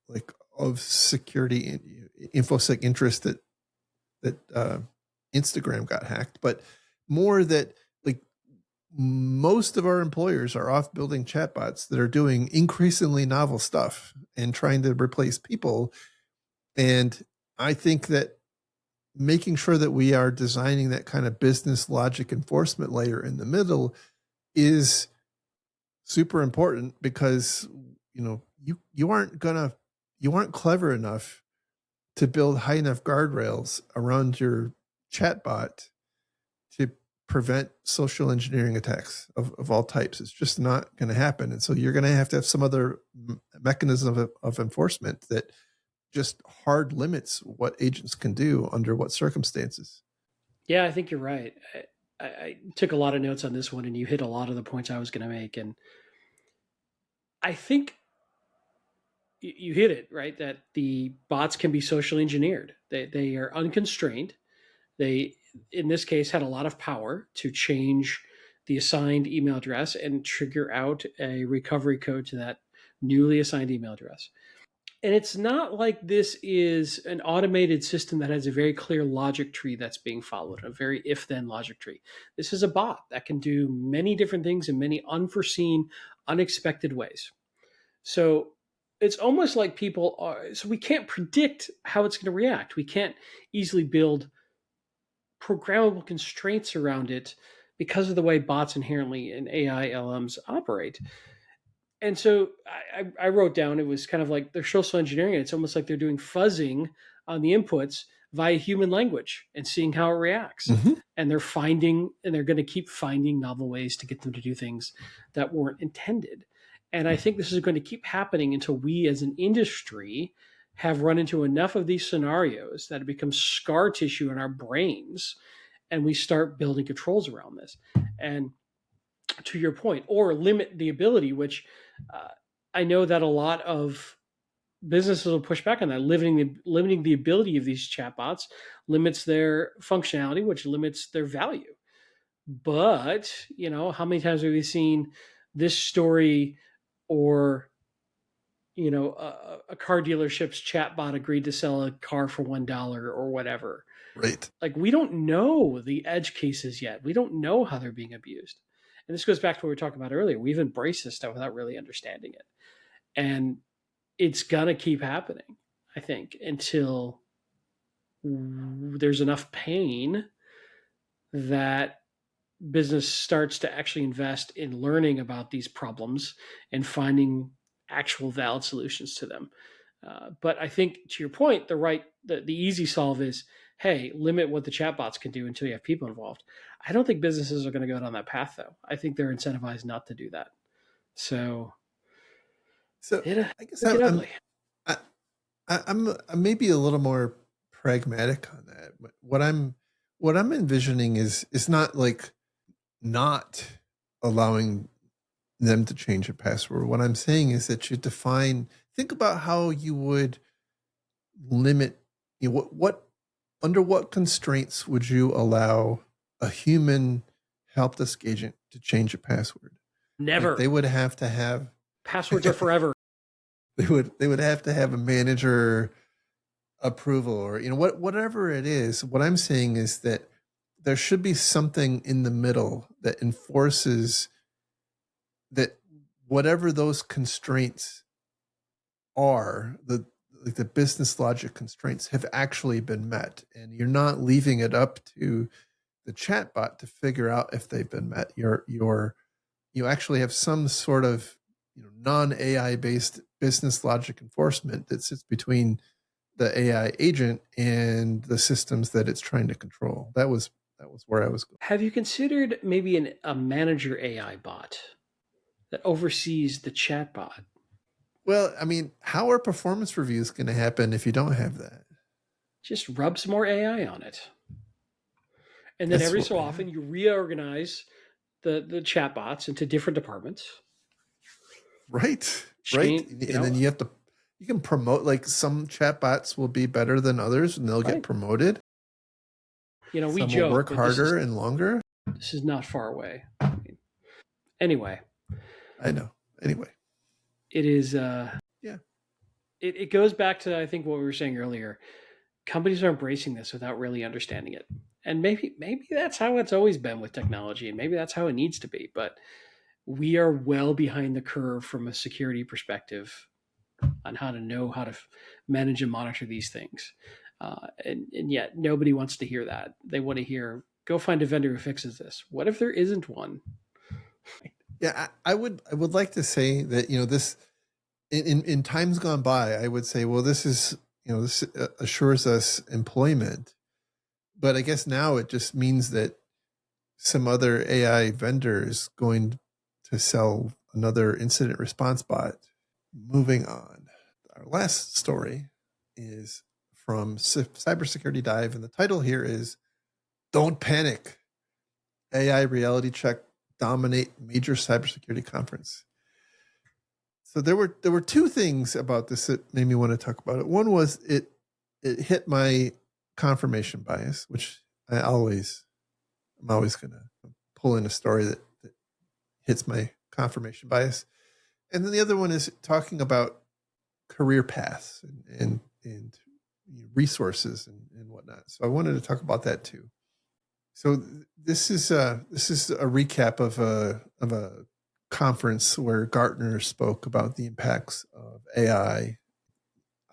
like of security infosec interest that Instagram got hacked, but more that, like, most of our employers are off building chatbots that are doing increasingly novel stuff and trying to replace people. And I think that making sure that we are designing that kind of business logic enforcement layer in the middle is super important, because you aren't clever enough to build high enough guardrails around your chatbot to prevent social engineering attacks of all types. It's just not going to happen. And so you're going to have some other mechanism of enforcement that just hard limits what agents can do under what circumstances. Yeah, I think you're right. I took a lot of notes on this one, and you hit a lot of the points I was going to make. And I think you hit it right, that the bots can be socially engineered. They are unconstrained. They, in this case, had a lot of power to change the assigned email address and trigger out a recovery code to that newly assigned email address. And it's not like this is an automated system that has a very clear logic tree that's being followed, a very if then logic tree. This is a bot that can do many different things in many unforeseen, unexpected ways. So it's almost like people are, so we can't predict how it's going to react. We can't easily build programmable constraints around it because of the way bots inherently and AI LMs operate. And so I wrote down, it was kind of like they're social engineering it. It's almost like they're doing fuzzing on the inputs via human language and seeing how it reacts. Mm-hmm. And they're going to keep finding novel ways to get them to do things that weren't intended. And I think this is going to keep happening until we as an industry have run into enough of these scenarios that it becomes scar tissue in our brains, and we start building controls around this. And to your point, or limit the ability, which I know that a lot of businesses will push back on that. Limiting the ability of these chatbots limits their functionality, which limits their value. But, how many times have we seen this story, or, a car dealership's chatbot agreed to sell a car for $1 or whatever? Right. Like, we don't know the edge cases yet. We don't know how they're being abused. And this goes back to what we were talking about earlier. We've embraced this stuff without really understanding it. And it's going to keep happening, I think, until there's enough pain that business starts to actually invest in learning about these problems and finding actual valid solutions to them. But I think, to your point, the easy solve is, hey, limit what the chatbots can do until you have people involved. I don't think businesses are going to go down that path, though. I think they're incentivized not to do that. So So it'll I guess get ugly. I'm maybe a little more pragmatic on that. But what I'm envisioning is not like not allowing them to change a password. What I'm saying is that you think about how you would limit, what under what constraints would you allow a human help desk agent to change a password? Never. Like they would have to have passwords are forever. They would have to have a manager approval, or whatever it is. What I'm saying is that there should be something in the middle that enforces that whatever those constraints are, the business logic constraints have actually been met, and you're not leaving it up to the chatbot to figure out if they've been met. You actually have some sort of non-AI based business logic enforcement that sits between the AI agent and the systems that it's trying to control. That was where I was going. Have you considered maybe a manager AI bot that oversees the chatbot? Well, I mean, how are performance reviews going to happen if you don't have that? Just rub some more AI on it. And then every so often you reorganize the chatbots into different departments. Right. And then you can promote, like some chatbots will be better than others and they'll get promoted. We some joke, will work harder and longer. This is not far away. Anyway. I know. Anyway. It is yeah. It goes back to, I think, what we were saying earlier. Companies are embracing this without really understanding it. And maybe that's how it's always been with technology, and maybe that's how it needs to be. But we are well behind the curve from a security perspective on how to manage and monitor these things. And yet nobody wants to hear that. They want to hear, go find a vendor who fixes this. What if there isn't one? Yeah, I would like to say that, this in times gone by, I would say, well, this is, this assures us employment. But I guess now it just means that some other AI vendor is going to sell another incident response bot. Moving on. Our last story is from Cybersecurity Dive, and the title here is "Don't Panic. AI reality check dominate major cybersecurity conference." So there were two things about this that made me want to talk about it. One was it hit my confirmation bias, which I'm always going to pull in a story that hits my confirmation bias. And then the other one is talking about career paths and resources and whatnot. So I wanted to talk about that too. So this is a recap of a conference where Gartner spoke about the impacts of AI.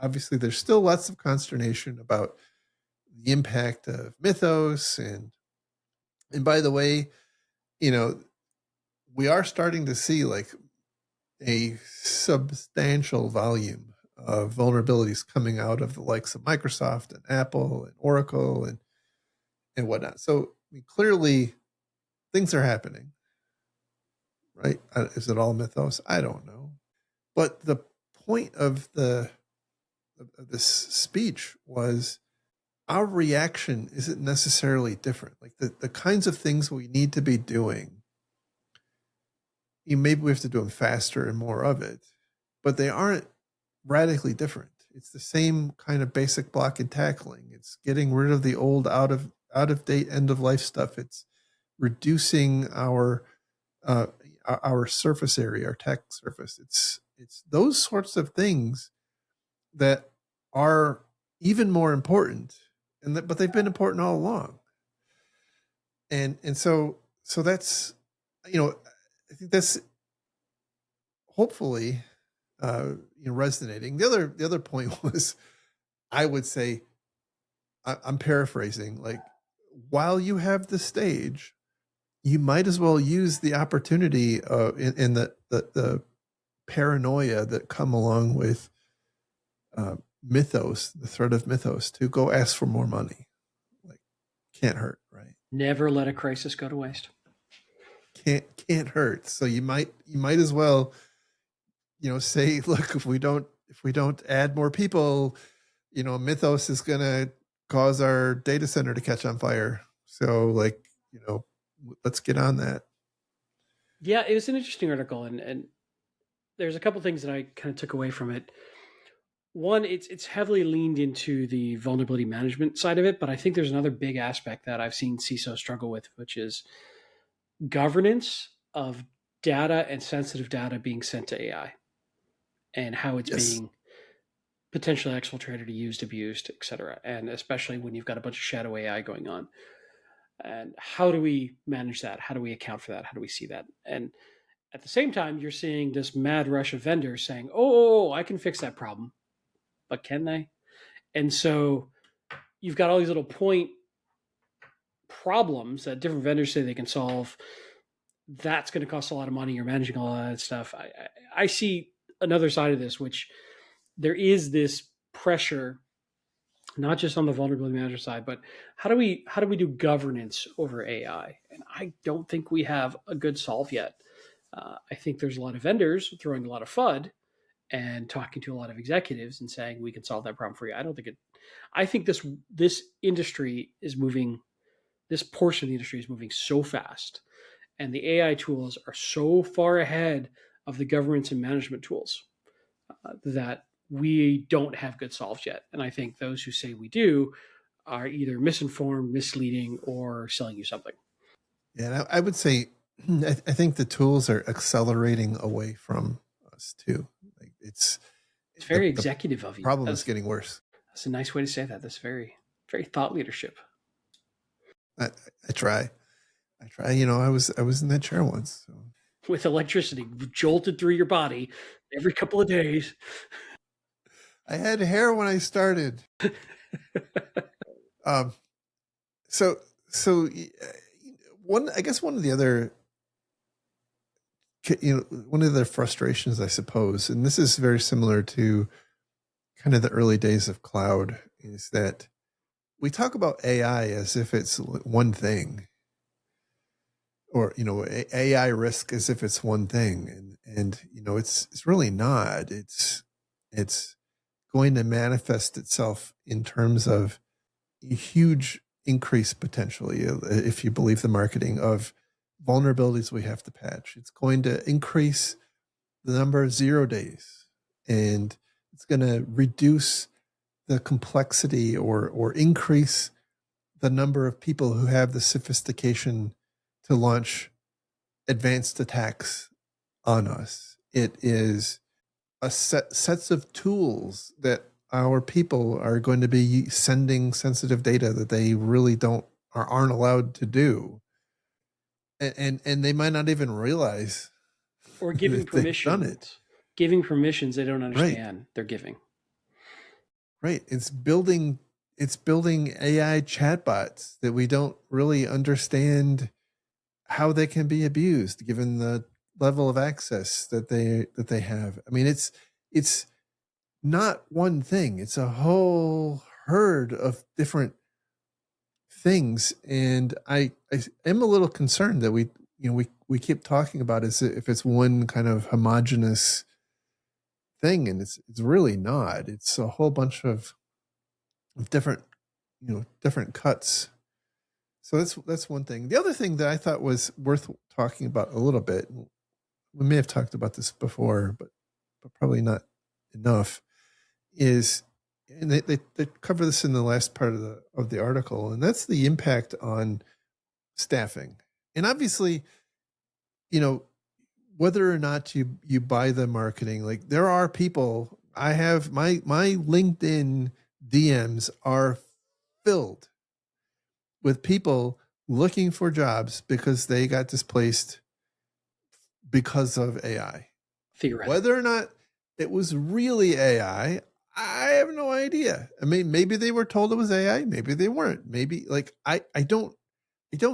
Obviously, there's still lots of consternation about the impact of Mythos, and by the way, we are starting to see like a substantial volume of vulnerabilities coming out of the likes of Microsoft and Apple and Oracle and whatnot. So clearly things are happening, right? Is it all Mythos? I don't know. But the point of this speech was our reaction isn't necessarily different. Like the kinds of things we need to be doing, maybe we have to do them faster and more of it, but they aren't radically different. It's the same kind of basic block and tackling. It's getting rid of the old, out of date, end of life stuff. It's reducing our surface area, our tech surface. It's those sorts of things that are even more important, but they've been important all along. And so that's, I think that's hopefully resonating. The other point was, I would say, I'm paraphrasing, like, while you have the stage, you might as well use the opportunity in the paranoia that come along with mythos, the threat of mythos, to go ask for more money. Like, can't hurt, right? Never let a crisis go to waste. Can't hurt. So you might as well, say, look, if we don't add more people, mythos is going to cause our data center to catch on fire. So, like, let's get on that. Yeah, it was an interesting article, and there's a couple things that I kind of took away from it. One, it's heavily leaned into the vulnerability management side of it, but I think there's another big aspect that I've seen CISO struggle with, which is governance of data and sensitive data being sent to AI, and how it's being potentially exfiltrated, used, abused, et cetera. And especially when you've got a bunch of shadow AI going on. And how do we manage that? How do we account for that? How do we see that? And at the same time, you're seeing this mad rush of vendors saying, oh, I can fix that problem. But can they? And so you've got all these little point problems that different vendors say they can solve. That's going to cost a lot of money. You're managing all that stuff. I see another side of this, which there is this pressure, not just on the vulnerability manager side, but how do we do governance over AI? And I don't think we have a good solve yet. I think there's a lot of vendors throwing a lot of FUD and talking to a lot of executives and saying we can solve that problem for you. I don't think it. I think this industry is moving. This portion of the industry is moving so fast, and the AI tools are so far ahead of the governance and management tools that we don't have good solves yet. And I think those who say we do are either misinformed, misleading, or selling you something. Yeah, I would say I think the tools are accelerating away from us too. Like, it's very executive of you. The problem is getting worse. That's a nice way to say that. That's very, very thought leadership. I try. I was in that chair once. So. With electricity jolted through your body every couple of days. I had hair when I started. So one of the other, one of the frustrations, I suppose, and this is very similar to kind of the early days of cloud, is that we talk about AI as if it's one thing, or AI risk as if it's one thing, and it's really not. It's going to manifest itself in terms of a huge increase, potentially, if you believe the marketing, of vulnerabilities we have to patch. It's going to increase the number of 0 days, and it's going to reduce the complexity or increase the number of people who have the sophistication to launch advanced attacks on us. It is a sets of tools that our people are going to be sending sensitive data that they really aren't allowed to do, and they might not even realize, or giving permissions. Giving permissions they don't understand. Right. They're giving. Right. It's building AI chatbots that we don't really understand how they can be abused, given the level of access that they have. I mean, it's not one thing. It's a whole herd of different things, and I am a little concerned that we keep talking about it as if it's one kind of homogenous thing, and it's really not. It's a whole bunch of different cuts. So that's one thing. The other thing that I thought was worth talking about a little bit, we may have talked about this before, but probably not enough, is, and they cover this in the last part of the article, and that's the impact on staffing And obviously, you know, whether or not you buy the marketing, like there are people. I have my LinkedIn DMs are filled with people looking for jobs because they got displaced because of AI. Theoretically. Whether or not it was really AI, I have no idea. I mean, maybe they were told it was AI, maybe they weren't. Maybe like I don't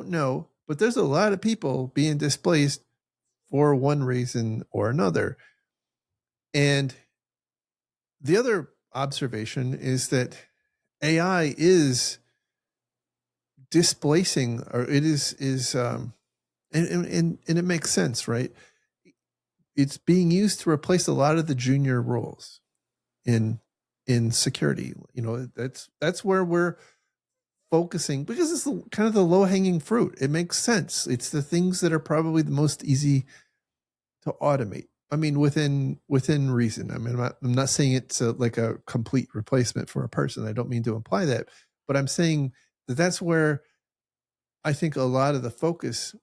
know, but there's a lot of people being displaced for one reason or another. And the other observation is that AI is displacing, or it is and it makes sense, right? It's being used to replace a lot of the junior roles in security. You know, that's where we're focusing because it's kind of the low hanging fruit. It makes sense. It's the things that are probably the most easy to automate. I mean, within reason. I mean, I'm not saying it's like a complete replacement for a person. I don't mean to imply that, but I'm saying that that's where I think a lot of the focus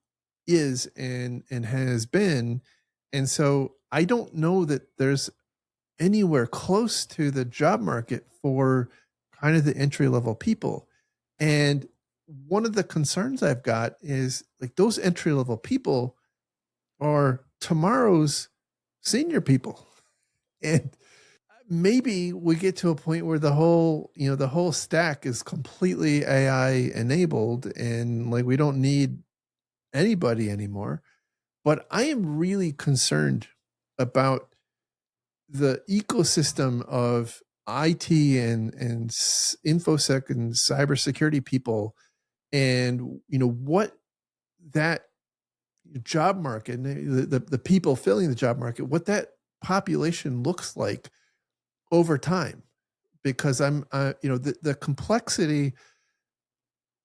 is and has been. And so I don't know that there's anywhere close to the job market for kind of the entry level people. And one of the concerns I've got is like those entry level people are tomorrow's senior people. And maybe we get to a point where the whole stack is completely AI enabled and like we don't need anybody anymore. But I am really concerned about the ecosystem of IT and infosec and cybersecurity people, and what that job market, the people filling the job market, what that population looks like over time. Because the complexity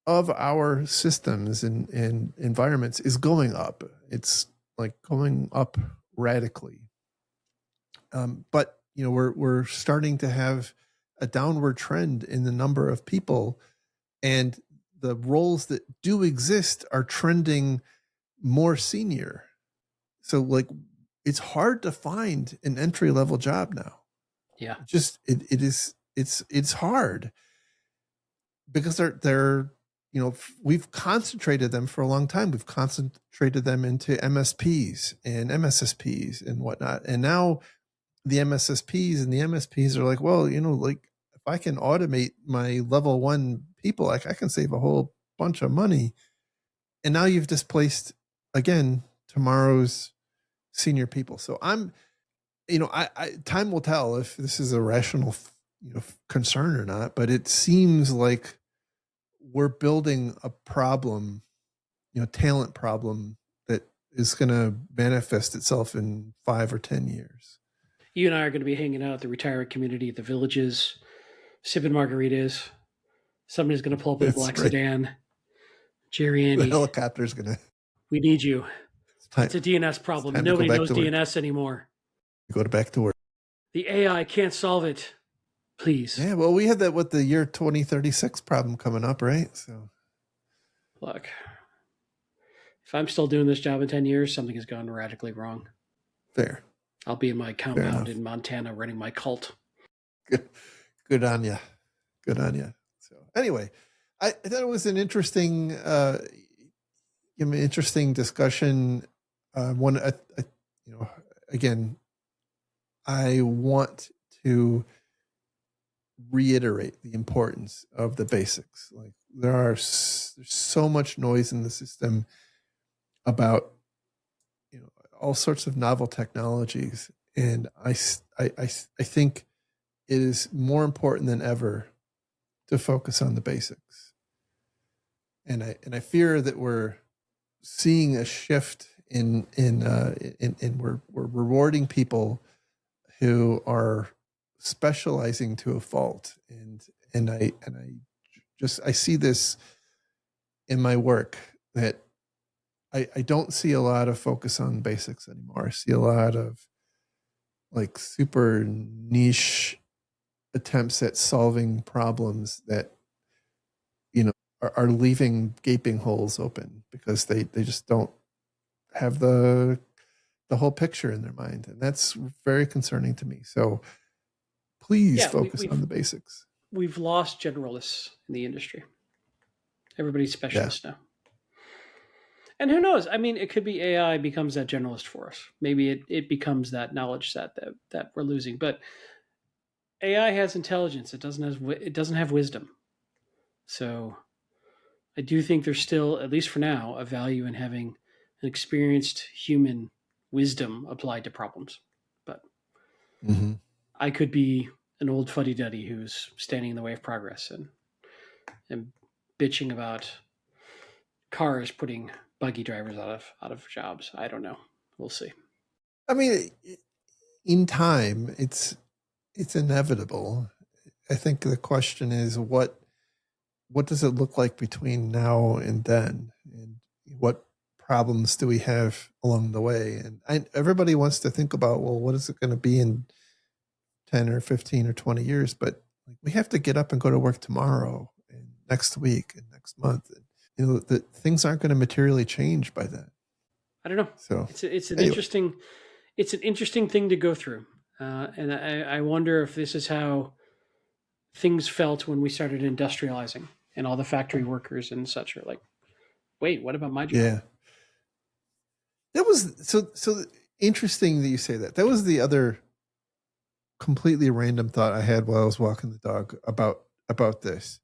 of our systems and environments is going up. It's like going up radically. But we're starting to have a downward trend in the number of people, and the roles that do exist are trending more senior. So like it's hard to find an entry level job now. Yeah. It's hard because they're we've concentrated them for a long time. We've concentrated them into MSPs and MSSPs and whatnot. And now the MSSPs and the MSPs are like, well, like if I can automate my level 1 people, like I can save a whole bunch of money. And now you've displaced again tomorrow's senior people. So I'm, time will tell if this is a rational, concern or not. But it seems like we're building a problem, talent problem that is going to manifest itself in 5 or 10 years. You and I are going to be hanging out at the retirement community at the villages, sipping margaritas. Somebody's going to pull up in a black sedan. Jerry, Andy, the helicopter's going to. We need you. It's a DNS problem. Nobody knows DNS anymore. Go back to work. The AI can't solve it. Please. Yeah, well, we had that with the year 2036 problem coming up, right? So, look, if I'm still doing this job in 10 years, something has gone radically wrong. Fair. I'll be in my compound in Montana running my cult. Good on you. Good on you. So anyway, I thought it was an interesting, interesting discussion. Again, I want to reiterate the importance of the basics. Like there's so much noise in the system about all sorts of novel technologies, and I think it is more important than ever to focus on the basics. And I fear that we're seeing a shift in we're rewarding people who are specializing to a fault, and I see this in my work that I don't see a lot of focus on basics anymore. I see a lot of like super niche attempts at solving problems that are leaving gaping holes open because because they just don't have the whole picture in their mind, and that's very concerning to me. So please Yeah, focus on the basics. we've lost generalists in the industry. Everybody's Yeah. specialists now. And who knows? I mean, it could be AI becomes that generalist for us. Maybe it becomes that knowledge set that we're losing. But AI has intelligence. It doesn't have wisdom. So I do think there's still, at least for now, a value in having an experienced human wisdom applied to problems. But Mm-hmm. I could be an old fuddy duddy who's standing in the way of progress and bitching about cars putting buggy drivers out of jobs. I don't know. We'll see. I mean, in time, it's inevitable. I think the question is what does it look like between now and then, and what problems do we have along the way? And everybody wants to think about, well, what is it going to be in 10 or 15 or 20 years? But we have to get up and go to work tomorrow and next week and next month. And, the things aren't going to materially change by then. I don't know. So it's an anyway. interesting thing to go through, and I wonder if this is how things felt when we started industrializing, and all the factory workers and such are like, wait, what about my job? Yeah, that was so interesting that you say that. That was the other completely random thought I had while I was walking the dog about this.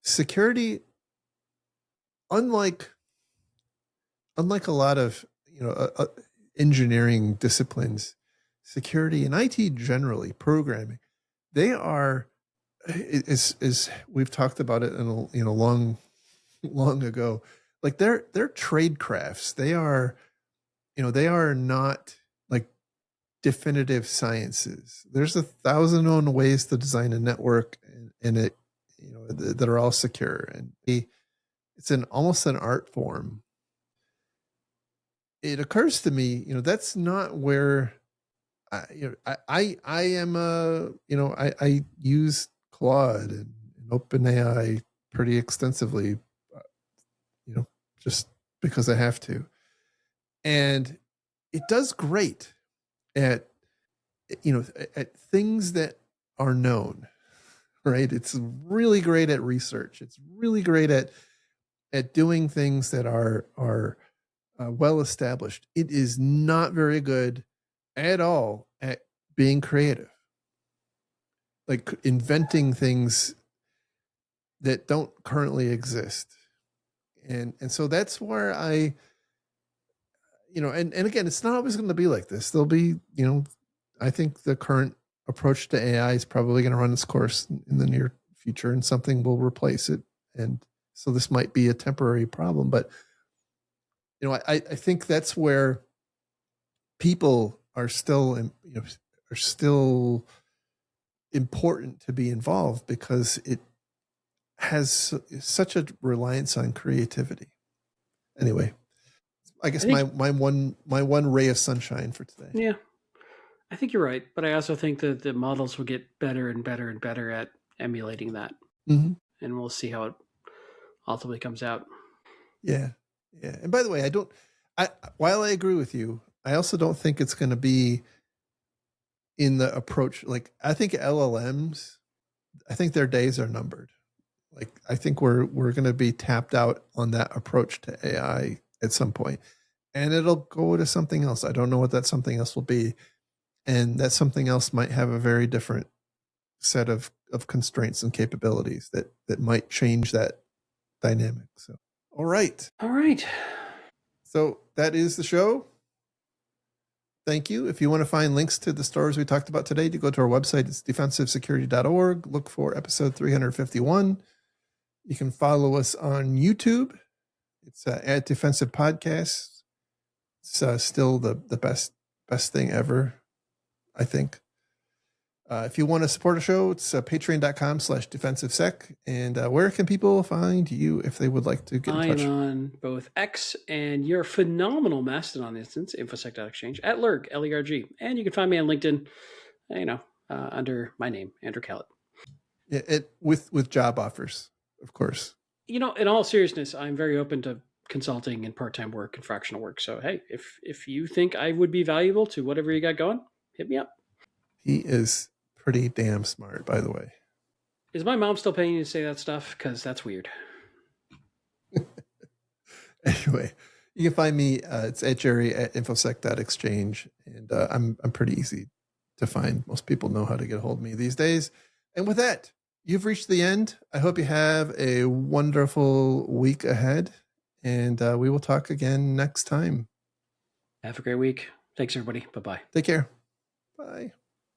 Security, unlike a lot of engineering disciplines, security and IT generally, programming, they are, is we've talked about it in a long ago, like they're trade crafts. They are not like definitive sciences. There's 1,000 ways to design a network, and it that are all secure, and it's almost an art form. It occurs to me, that's not where I am I use Claude and OpenAI pretty extensively, just because I have to. And it does great at at things that are known, right? It's really great at research. It's really great at doing things that are well established. It is not very good at all at being creative, like inventing things that don't currently exist. And so that's where I, and again, it's not always going to be like this. There'll be, I think the current approach to AI is probably going to run its course in the near future, and something will replace it. And so this might be a temporary problem, but I think that's where people are still, are still important to be involved, because it has such a reliance on creativity. Anyway, I guess my one ray of sunshine for today. Yeah, I think you're right, but I also think that the models will get better and better and better at emulating that, mm-hmm. and we'll see how it ultimately comes out. Yeah. And by the way, while I agree with you, I also don't think it's going to be in the approach. Like, I think LLMs, I think their days are numbered. Like, I think we're going to be tapped out on that approach to AI at some point, and it'll go to something else. I don't know what that something else will be, and that something else might have a very different set of constraints and capabilities that might change that dynamic. So, all right. So that is the show. Thank you. If you want to find links to the stories we talked about today, you go to our website. It's defensivesecurity.org. Look for episode 351. You can follow us on YouTube. It's at Defensive Podcasts. It's still the best thing ever, I think. If you want to support a show, it's patreon.com/defensivesec. And where can people find you if they would like to get in touch? I'm on both X and your phenomenal Mastodon instance, infosec.exchange, at Lerg, Lerg. And you can find me on LinkedIn, under my name, Andrew Kellett. Yeah, with job offers, of course. In all seriousness, I'm very open to consulting and part-time work and fractional work. So hey, if you think I would be valuable to whatever you got going, hit me up. He is pretty damn smart, by the way. Is my mom still paying you to say that stuff? Because that's weird. Anyway, you can find me. It's at Jerry at infosec.exchange. And I'm pretty easy to find. Most people know how to get a hold of me these days. And with that, you've reached the end. I hope you have a wonderful week ahead. And we will talk again next time. Have a great week. Thanks, everybody. Bye-bye. Take care. Bye.